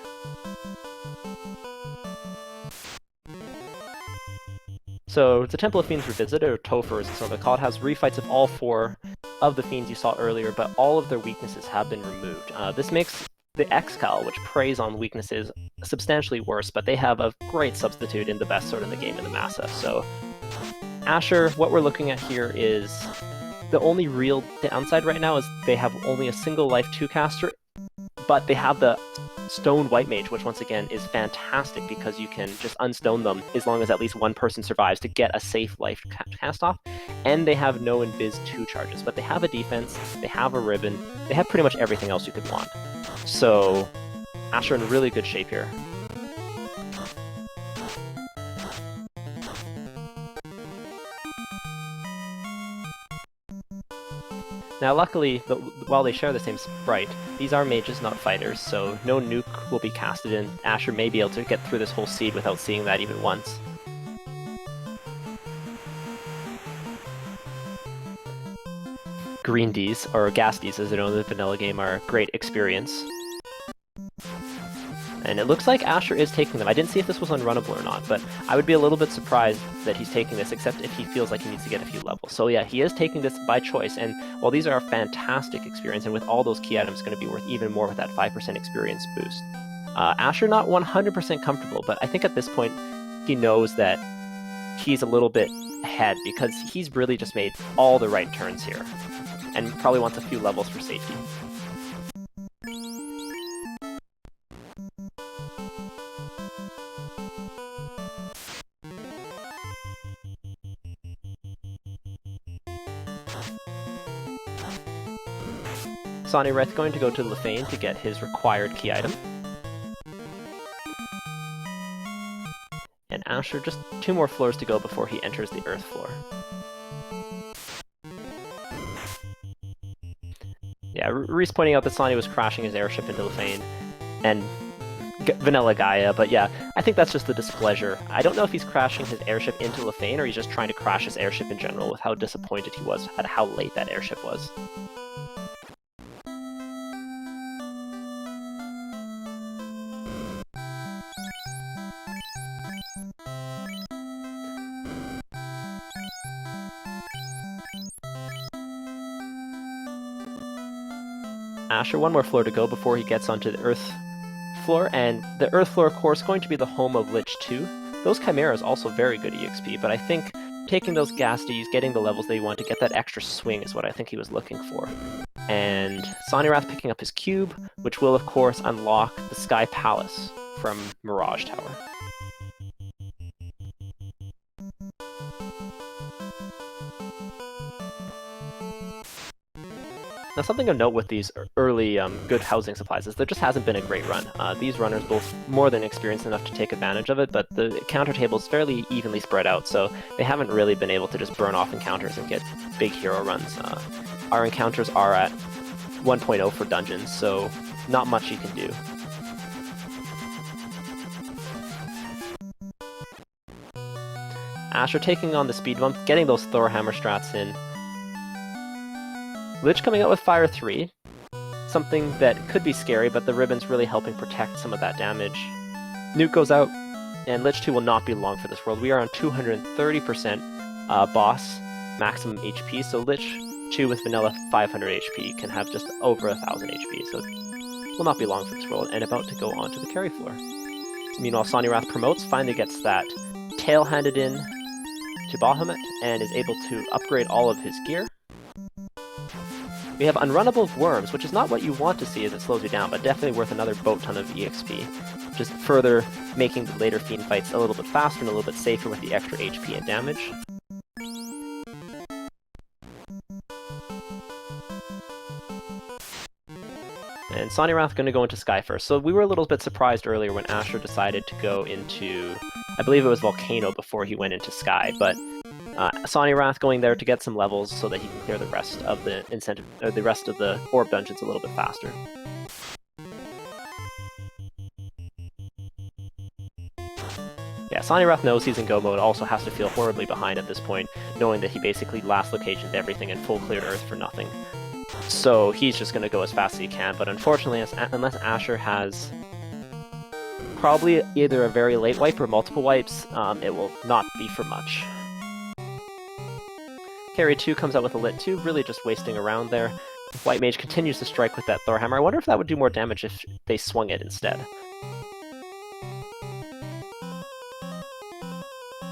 S1: So the Temple of Fiends Revisited, or Topher as it's something called, has refights of all 4 of the fiends you saw earlier, but all of their weaknesses have been removed. This makes the Excal, which preys on weaknesses, substantially worse, but they have a great substitute in the best sword in the game in the Massa. So Asher, what we're looking at here is the only real downside right now is they have only a single life 2-caster, but they have the Stone White Mage, which once again is fantastic because you can just unstone them as long as at least one person survives to get a safe life cast off. And they have no Invis 2 charges, but they have a defense, they have a ribbon, they have pretty much everything else you could want. So Asher in really good shape here. Now luckily, while they share the same sprite, these are mages, not fighters, so no nuke will be casted in. Asher may be able to get through this whole seed without seeing that even once. Green Ds, or Gas Ds as they're known in the vanilla game, are a great experience. And it looks like Asher is taking them. I didn't see if this was unrunnable or not, but I would be a little bit surprised that he's taking this, except if he feels like he needs to get a few levels. So yeah, he is taking this by choice, and while these are a fantastic experience, and with all those key items going to be worth even more with that 5% experience boost. Asher not 100% comfortable, but I think at this point he knows that he's a little bit ahead, because he's really just made all the right turns here, and probably wants a few levels for safety. Sonireth going to go to Lefane to get his required key item. And Asher just 2 more floors to go before he enters the Earth floor. Yeah, Reese pointing out that Sonny was crashing his airship into Lefane and Vanilla Gaia, but yeah, I think that's just the displeasure. I don't know if he's crashing his airship into Lefane or he's just trying to crash his airship in general with how disappointed he was at how late that airship was. Asher, 1 more floor to go before he gets onto the Earth floor, and the Earth floor, of course, going to be the home of Lich 2. Those Chimeras also very good EXP, but I think taking those Gasties, getting the levels they want to get that extra swing is what I think he was looking for. And Sonirath picking up his cube, which will, of course, unlock the Sky Palace from Mirage Tower. Now, something of note with these early good housing supplies is there just hasn't been a great run. These runners both more than experienced enough to take advantage of it, but the counter table is fairly evenly spread out, so they haven't really been able to just burn off encounters and get big hero runs. Our encounters are at 1.0 for dungeons, so not much you can do. Asher taking on the speed bump, getting those Thorhammer strats in. Lich coming out with Fire 3, something that could be scary, but the ribbon's really helping protect some of that damage. Nuke goes out, and Lich 2 will not be long for this world. We are on 230% boss maximum HP, so Lich 2 with vanilla 500 HP can have just over 1000 HP, so will not be long for this world, and about to go on to the carry floor. Meanwhile, Sonirath promotes, finally gets that tail handed in to Bahamut, and is able to upgrade all of his gear. We have Unrunnable Worms, which is not what you want to see as it slows you down, but definitely worth another boat ton of EXP. Just further making the later Fiend fights a little bit faster and a little bit safer with the extra HP and damage. And Sonirath going to go into Sky first. So we were a little bit surprised earlier when Asher decided to go into, I believe it was Volcano before he went into Sky, but Sonirath going there to get some levels so that he can clear the rest of the incentive, or the rest of the orb dungeons a little bit faster. Yeah, Sonirath knows he's in go mode, also has to feel horribly behind at this point, knowing that he basically last locationed everything and full cleared Earth for nothing. So he's just going to go as fast as he can, but unfortunately, unless Asher has probably either a very late wipe or multiple wipes, it will not be for much. Carry 2 comes out with a Lit 2, really just wasting around there. White Mage continues to strike with that Thor Hammer. I wonder if that would do more damage if they swung it instead.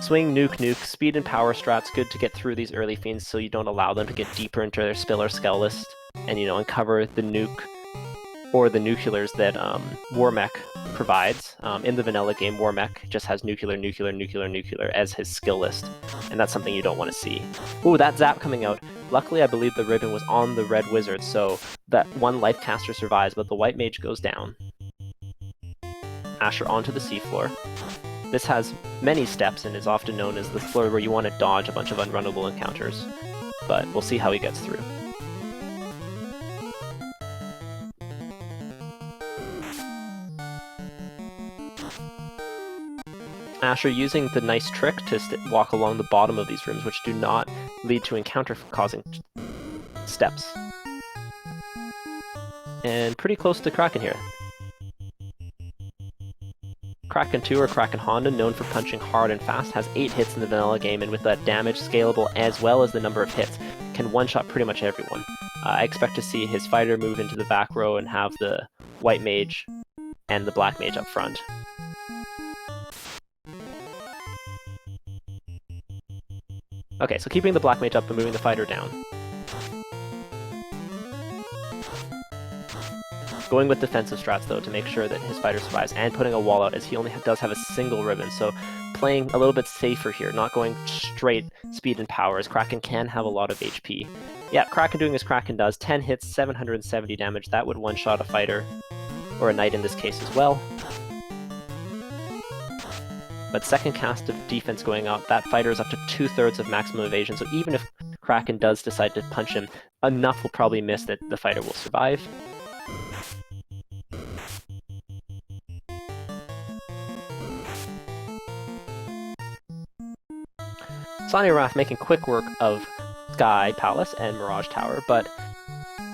S1: Swing, nuke, nuke, speed and power strats, good to get through these early fiends so you don't allow them to get deeper into their Spill or Skell list and, you know, uncover the nuke or the nuclears that Warmech provides. In the vanilla game, Warmech just has nuclear, nuclear, nuclear, nuclear as his skill list, and that's something you don't want to see. Ooh, that zap coming out. Luckily, I believe the ribbon was on the red wizard, so that one life caster survives, but the white mage goes down. Asher onto the seafloor. This has many steps and is often known as the floor where you want to dodge a bunch of unrunnable encounters, but we'll see how he gets through. Asher using the nice trick to walk along the bottom of these rooms, which do not lead to encounter-causing steps. And pretty close to Kraken here. Kraken 2 or Kraken Honda, known for punching hard and fast, has 8 hits in the vanilla game, and with that damage scalable as well as the number of hits, can one-shot pretty much everyone. I expect to see his fighter move into the back row and have the white mage and the black mage up front. Okay, so keeping the black mage up and moving the fighter down. Going with defensive strats, though, to make sure that his fighter survives, and putting a wall out, as he only does have a single ribbon, so playing a little bit safer here, not going straight speed and power, as Kraken can have a lot of HP. Yeah, Kraken doing as Kraken does, 10 hits, 770 damage, that would one-shot a fighter, or a knight in this case as well. But second cast of defense going out, that fighter is up to 2/3 of maximum evasion, so even if Kraken does decide to punch him, enough will probably miss that the fighter will survive. Sonny Wrath making quick work of Sky Palace and Mirage Tower, but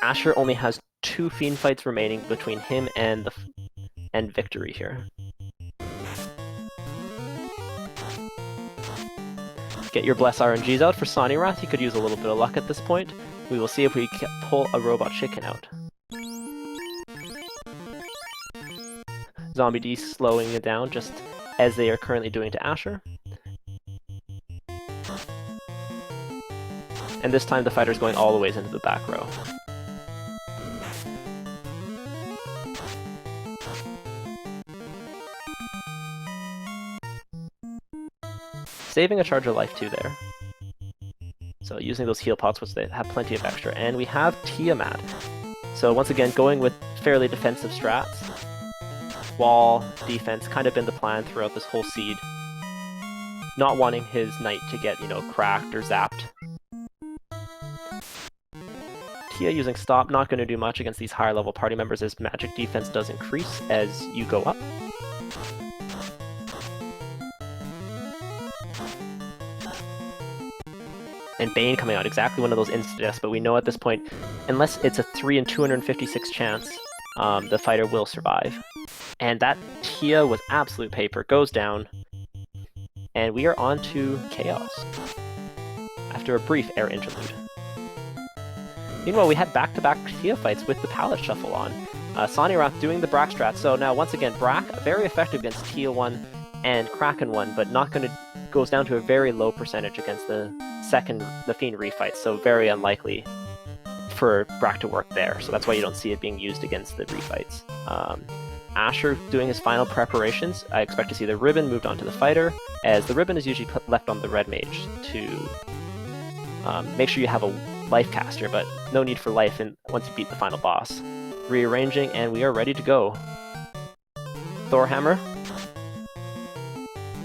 S1: Asher only has 2 fiend fights remaining between him and victory here. Get your Bless RNGs out for Sonny Wrath. He could use a little bit of luck at this point. We will see if we can pull a Robot Chicken out. Zombie D slowing it down just as they are currently doing to Asher. And this time the fighter's going all the ways into the back row. Saving a charge of life too there. So using those heal pots, which they have plenty of extra. And we have Tiamat. So once again, going with fairly defensive strats. Wall, defense, kind of been the plan throughout this whole seed. Not wanting his knight to get, you know, cracked or zapped. Tia using stop, not going to do much against these higher level party members as magic defense does increase as you go up. And Bane coming out, exactly one of those insta-deaths, but we know at this point, unless it's a 3 in 256 chance, the fighter will survive. And that Tia was absolute paper, goes down, and we are on to Chaos, after a brief air interlude. Meanwhile, we had back-to-back Tia fights with the Palette Shuffle on. Sonny Wrath doing the Brack strat, so now once again, Brack, very effective against Tia 1 and Kraken 1, but not going to, goes down to a very low percentage against the Fiend refight, so very unlikely for Brack to work there, so that's why you don't see it being used against the refights. Asher doing his final preparations. I expect to see the ribbon moved onto the fighter, as the ribbon is usually left on the red mage to make sure you have a life caster, but no need for life once you beat the final boss. Rearranging, and we are ready to go. Thor Hammer.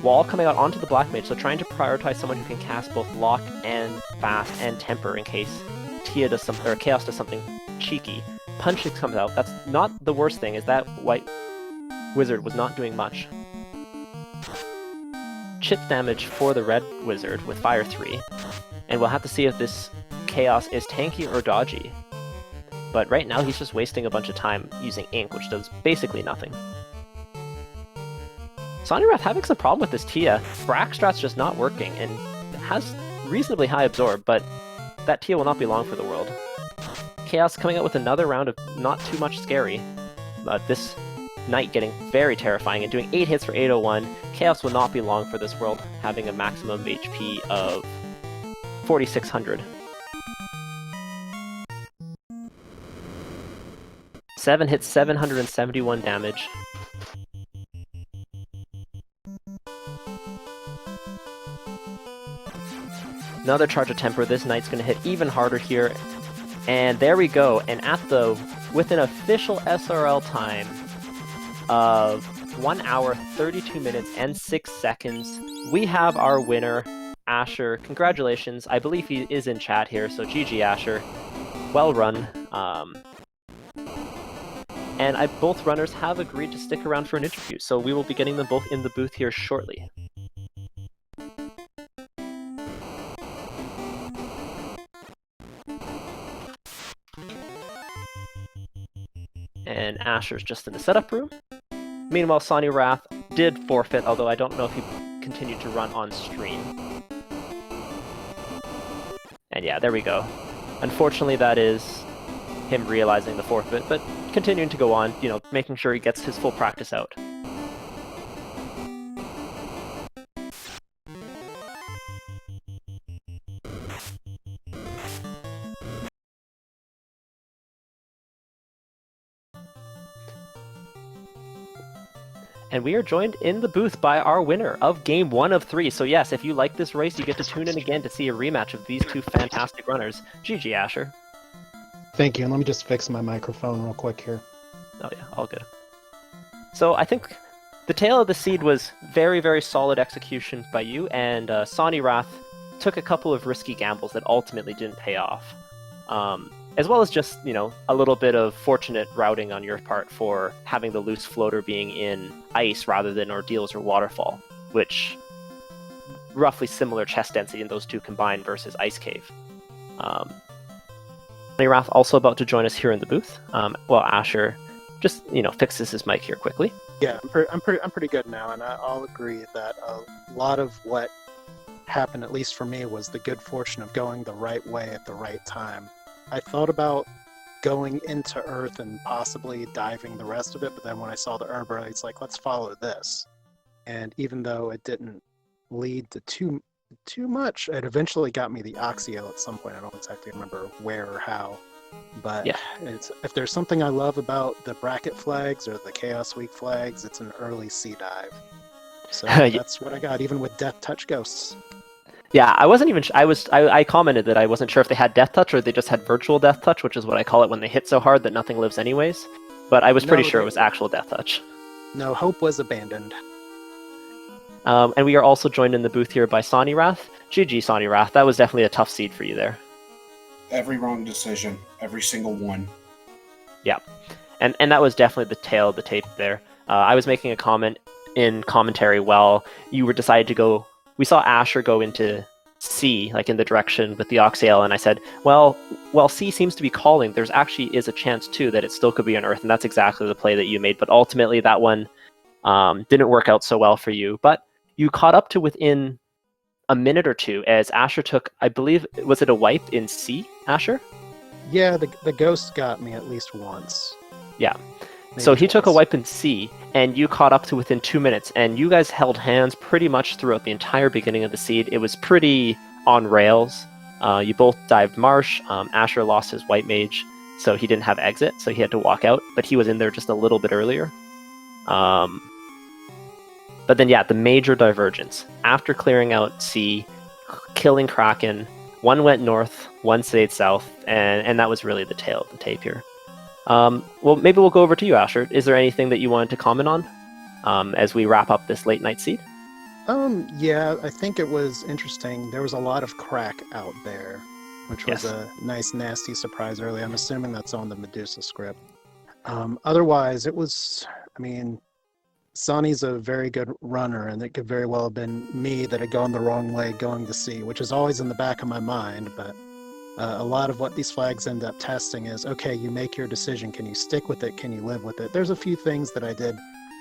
S1: Wall coming out onto the black mage, so trying to prioritize someone who can cast both lock and fast and temper in case Tia does something, or Chaos does something cheeky. Punch comes out. That's not the worst thing, is that white wizard was not doing much. Chip damage for the red wizard with Fire 3, and we'll have to see if this Chaos is tanky or dodgy. But right now he's just wasting a bunch of time using Ink, which does basically nothing. Sonirath having some problem with this Tia. Braxstrat's just not working, and has reasonably high absorb, but that Tia will not be long for the world. Chaos coming out with another round of not too much scary. This Knight getting very terrifying and doing 8 hits for 801. Chaos will not be long for this world, having a maximum HP of 4,600. 7 hits, 771 damage. Another charge of temper. This Knight's going to hit even harder here. And there we go. And with an official SRL time of 1 hour, 32 minutes, and 6 seconds, we have our winner, Asher. Congratulations. I believe he is in chat here, so GG, Asher. Well run. And both runners have agreed to stick around for an interview, so we will be getting them both in the booth here shortly. And Asher's just in the setup room. Meanwhile, Sonirath did forfeit, although I don't know if he continued to run on stream. And yeah, there we go. Unfortunately, that is him realizing the forfeit, but continuing to go on, making sure he gets his full practice out. And we are joined in the booth by our winner of Game 1 of 3. So yes, if you like this race, you get to tune in again to see a rematch of these two fantastic runners. GG, Asher.
S3: Thank you, and let me just fix my microphone real quick here.
S1: Oh yeah, all good. So I think the Tale of the Seed was very, very solid execution by you, and Sonirath took a couple of risky gambles that ultimately didn't pay off. As well as just, a little bit of fortunate routing on your part for having the loose floater being in ice rather than Ordeals or Waterfall, which roughly similar chest density in those two combined versus Ice Cave. Sonirath also about to join us here in the booth. While Asher just, fixes his mic here quickly.
S4: Yeah, I'm pretty good now, and I'll agree that a lot of what happened, at least for me, was the good fortune of going the right way at the right time. I thought about going into Earth and possibly diving the rest of it, but then when I saw the Herba, it's like, let's follow this. And even though it didn't lead to too much, it eventually got me the Oxio at some point. I don't exactly remember where or how. But yeah, if there's something I love about the bracket flags or the Chaos Week flags, it's an early sea dive. So that's what I got, even with Death Touch Ghosts.
S1: Yeah, I wasn't even. I commented that I wasn't sure if they had Death Touch or they just had virtual Death Touch, which is what I call it when they hit so hard that nothing lives anyways. But I was pretty sure it was actual Death Touch.
S4: No, hope was abandoned.
S1: And we are also joined in the booth here by Sonirath. GG, Sonirath. That was definitely a tough seed for you there.
S5: Every wrong decision, every single one.
S1: Yeah, and that was definitely the tail of the tape there. I was making a comment in commentary while you were decided to go. We saw Asher go into C, like in the direction with the Oxail, and I said, well, C seems to be calling. There's actually is a chance too that it still could be on Earth, and that's exactly the play that you made. But ultimately, that one didn't work out so well for you. But you caught up to within a minute or two as Asher took, I believe, was it a wipe in C, Asher?
S4: Yeah, the ghost got me at least once.
S1: Yeah.
S4: Maybe
S1: So he
S4: twice.
S1: took a wipe in C, and you caught up to within 2 minutes, and you guys held hands pretty much throughout the entire beginning of the seed. It was pretty on rails. You both dived Marsh. Asher lost his White Mage, so he didn't have exit, so he had to walk out, but he was in there just a little bit earlier. But then, yeah, the major divergence. After clearing out C, killing Kraken, one went north, one stayed south, and that was really the tail of the tape here. Well, maybe we'll go over to you, Asher. Is there anything that you wanted to comment on as we wrap up this late night seed?
S4: Yeah, I think it was interesting. There was a lot of crack out there, which was a nice, nasty surprise early. I'm assuming that's on the Medusa script. Otherwise, it was, Sonny's a very good runner, and it could very well have been me that had gone the wrong way going to C, which is always in the back of my mind, but A lot of what these flags end up testing is, okay, you make your decision. Can you stick with it? Can you live with it? There's a few things that I did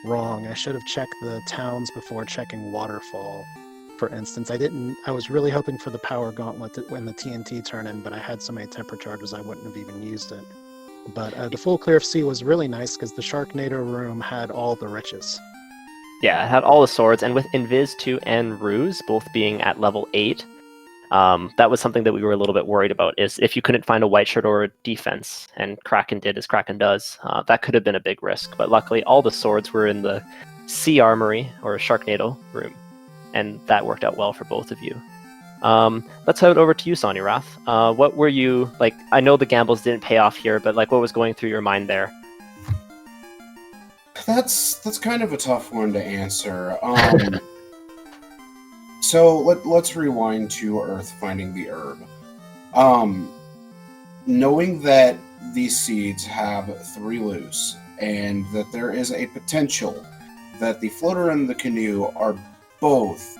S4: wrong. I should have checked the towns before checking Waterfall, for instance. I was really hoping for the Power Gauntlet when the TNT turn in, but I had so many temper charges I wouldn't have even used it. But the full clear of sea was really nice because the Sharknado room had all the riches.
S1: Yeah, it had all the swords, and with Invis 2 and Ruse both being at level 8, that was something that we were a little bit worried about, is if you couldn't find a white shirt or a defense, and Kraken did as Kraken does, that could have been a big risk. But luckily, all the swords were in the Sea Armory, or Sharknado room, and that worked out well for both of you. Let's head over to you, Sonny Wrath. What were you, like, I know the gambles didn't pay off here, but like, what was going through your mind there?
S5: That's kind of a tough one to answer. So let's rewind to Earth finding the herb. Knowing that these seeds have 3 loose, and that there is a potential that the floater and the canoe are both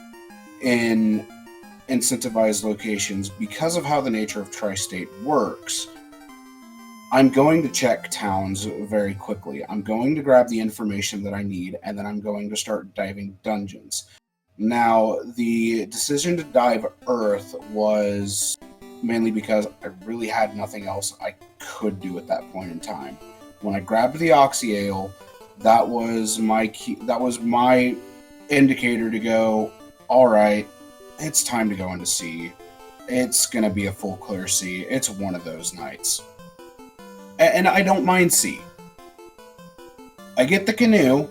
S5: in incentivized locations because of how the nature of Tri-State works, I'm going to check towns very quickly. I'm going to grab the information that I need, and then I'm going to start diving dungeons. Now, the decision to dive Earth was mainly because I really had nothing else I could do at that point in time. When I grabbed the Oxy Ale, that was my key, that was my indicator to go, all right, it's time to go into sea. It's going to be a full clear sea. It's one of those nights. And I don't mind sea. I get the canoe,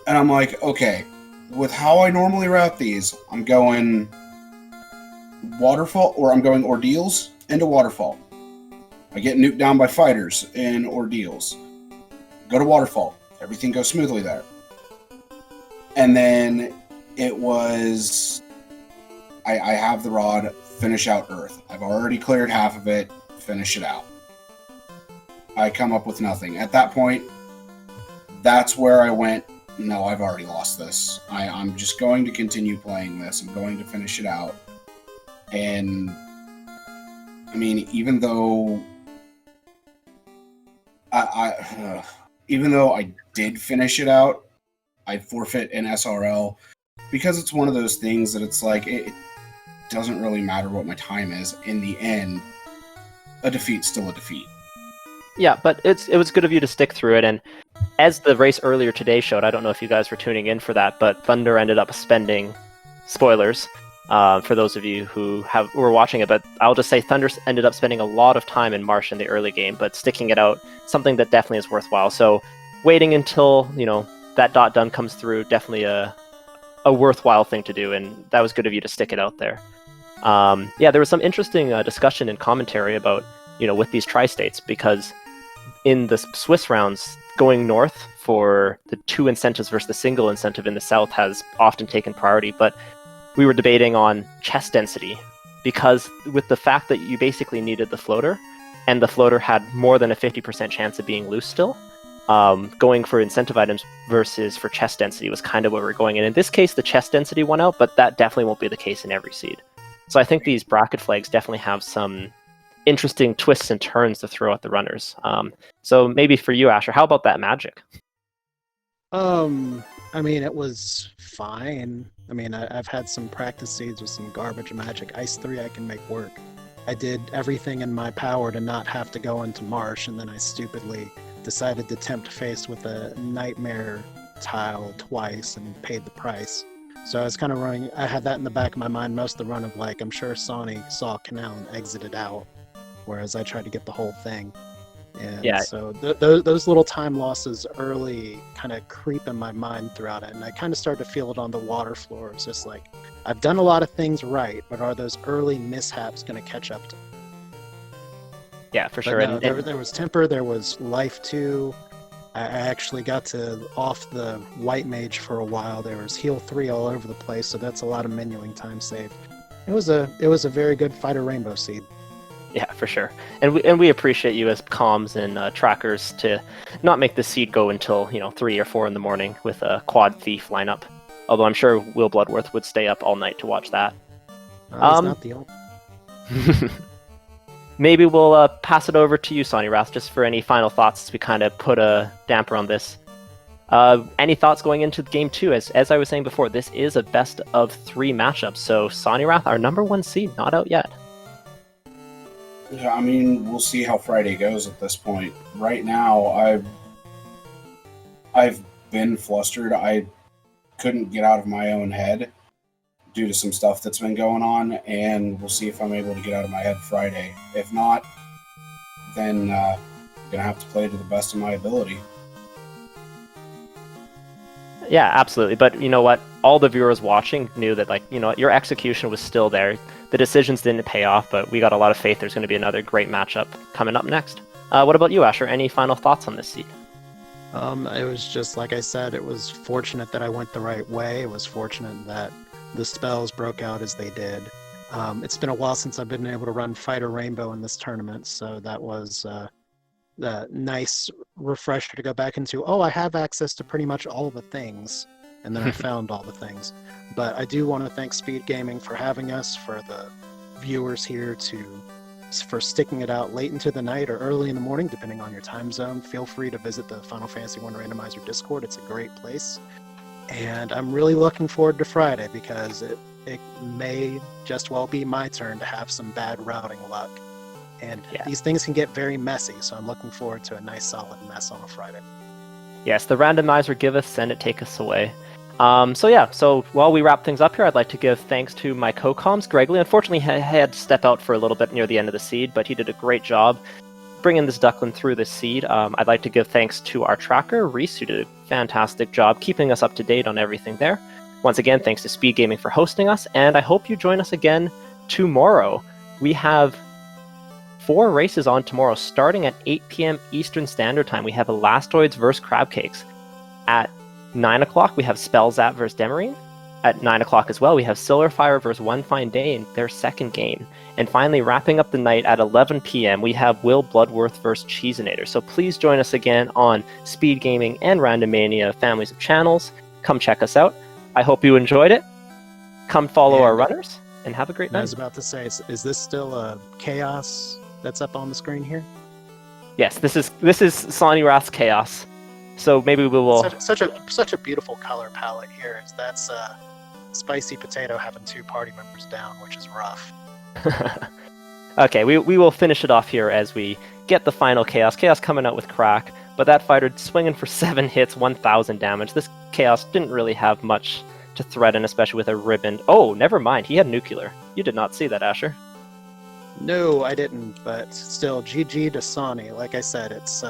S5: and I'm like, okay, with how I normally route these, I'm going Waterfall, or I'm going Ordeals into Waterfall. I get nuked down by fighters in Ordeals. Go to Waterfall. Everything goes smoothly there. And then it was, I have the rod, finish out Earth. I've already cleared half of it, finish it out. I come up with nothing. At that point, that's where I went, no, I've already lost this. I'm just going to continue playing this. I'm going to finish it out. And, I mean, even though even though I did finish it out, I forfeit an SRL because it's one of those things that it's like, it doesn't really matter what my time is. In the end, a defeat's still a defeat.
S1: Yeah, but it was good of you to stick through it, and as the race earlier today showed, I don't know if you guys were tuning in for that, but Thunder ended up spending, spoilers, for those of you who were watching it, but I'll just say Thunder ended up spending a lot of time in Marsh in the early game, but sticking it out, something that definitely is worthwhile. So waiting until, that dot done comes through, definitely a worthwhile thing to do, and that was good of you to stick it out there. Yeah, there was some interesting discussion and commentary about, with these tri-states, because in the Swiss rounds, going north for the 2 incentives versus the single incentive in the south has often taken priority, but we were debating on chest density, because with the fact that you basically needed the floater, and the floater had more than a 50% chance of being loose still, going for incentive items versus for chest density was kind of where we're going. And in this case, the chest density won out, but that definitely won't be the case in every seed. So I think these bracket flags definitely have some interesting twists and turns to throw at the runners. So maybe for you, Asher, how about that magic?
S4: I mean, it was fine. I mean, I've had some practice seeds with some garbage magic. Ice 3 I can make work. I did everything in my power to not have to go into Marsh, and then I stupidly decided to tempt fate with a nightmare tile twice and paid the price. So I was kind of running, I had that in the back of my mind most of the run of like, I'm sure Sonny saw Canal and exited out, whereas I tried to get the whole thing. And
S1: yeah.
S4: So those little time losses early kind of creep in my mind throughout it, and I kind of started to feel it on the water floor. It's just like, I've done a lot of things right, but are those early mishaps going to catch up to me?
S1: Yeah, for
S4: But
S1: sure.
S4: no, there was Temper, there was Life 2. I actually got to off the White Mage for a while. There was Heal 3 all over the place, so that's a lot of menuing time saved. It was a very good Fighter Rainbow Seed.
S1: Yeah, for sure. And we appreciate you as comms and trackers to not make the seed go until 3 or 4 in the morning with a quad thief lineup. Although I'm sure Will Bloodworth would stay up all night to watch that.
S4: He's not the only.
S1: maybe we'll pass it over to you, Sonny Rath, just for any final thoughts as we kind of put a damper on this. Any thoughts going into game 2? As I was saying before, this is a best of 3 matchup. So Sonny Rath, our number 1 seed, not out yet.
S5: Yeah, I mean, we'll see how Friday goes at this point. Right now, I've been flustered. I couldn't get out of my own head due to some stuff that's been going on, and we'll see if I'm able to get out of my head Friday. If not, then gonna have to play to the best of my ability.
S1: Yeah, absolutely. But you know what? All the viewers watching knew that, like, you know, your execution was still there. The decisions didn't pay off, but we got a lot of faith there's going to be another great matchup coming up next. What about you, Asher? Any final thoughts on this seed?
S4: It was just like I said, it was fortunate that I went the right way. It was fortunate that the spells broke out as they did. It's been a while since I've been able to run Fighter Rainbow in this tournament, so that was the nice refresher to go back into. Oh, I have access to pretty much all the things, and then I found all the things. But I do want to thank Speed Gaming for having us, for the viewers here for sticking it out late into the night or early in the morning, depending on your time zone. Feel free to visit the Final Fantasy 1 Randomizer Discord. It's a great place. And I'm really looking forward to Friday, because it may just well be my turn to have some bad routing luck. And these things can get very messy, so I'm looking forward to a nice solid mess on a Friday.
S1: Yes, the randomizer, give us, send it, take us away. So while we wrap things up here, I'd like to give thanks to my co-coms. Gregory, unfortunately, had to step out for a little bit near the end of the seed, but he did a great job bringing this duckling through the seed. I'd like to give thanks to our tracker, Reese, who did a fantastic job keeping us up to date on everything there. Once again, thanks to Speed Gaming for hosting us, and I hope you join us again tomorrow. We have 4 races on tomorrow, starting at 8 p.m. Eastern Standard Time. We have Elastoids versus Crab Cakes. At 9 o'clock, we have Spellzap versus Demarine. At 9 o'clock as well, we have Silverfire versus One Fine Day in their second game. And finally, wrapping up the night at 11 p.m., we have Will Bloodworth versus Cheesinator. So please join us again on Speed Gaming and Randomania families of channels. Come check us out. I hope you enjoyed it. Come follow our runners, and have a great night.
S4: I was about to say, is this still a Chaos that's up on the screen here?
S1: Yes, this is Sonny Rath's Chaos. So maybe we will.
S4: Such a beautiful color palette here. That's Spicy Potato having 2 party members down, which is rough.
S1: Okay, we will finish it off here as we get the final Chaos. Chaos coming out with Crack, but that fighter swinging for 7 hits, 1,000 damage. This Chaos didn't really have much to threaten, especially with a ribbon. Oh, never mind. He had Nuclear. You did not see that, Asher.
S4: No, I didn't, but still, GG to Sonny. Like I said, it's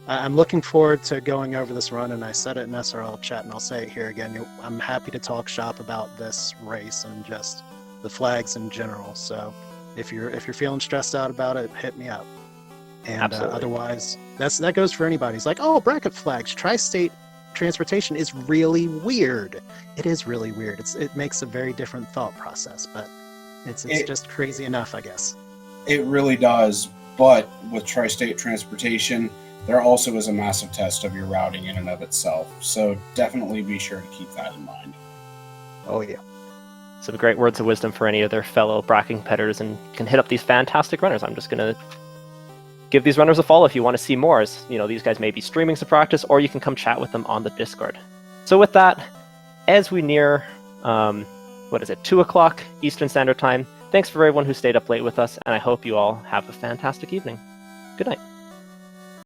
S4: I'm looking forward to going over this run, and I said it in SRL chat, and I'll say it here again. I'm happy to talk shop about this race and just the flags in general. So if you're feeling stressed out about it, hit me up. And otherwise, that goes for anybody. It's like, oh, bracket flags, tri-state transportation is really weird. It is really weird. It makes a very different thought process, but it's just crazy enough, I guess.
S5: It really does, but with tri-state transportation, there also is a massive test of your routing in and of itself. So definitely be sure to keep that in mind.
S4: Oh yeah.
S1: Some great words of wisdom for any of their fellow bracket competitors, and can hit up these fantastic runners. I'm just gonna give these runners a follow if you want to see more. As you know, these guys may be streaming some practice, or you can come chat with them on the Discord. So with that, as we near 2 o'clock Eastern Standard Time, thanks for everyone who stayed up late with us, and I hope you all have a fantastic evening. Good night.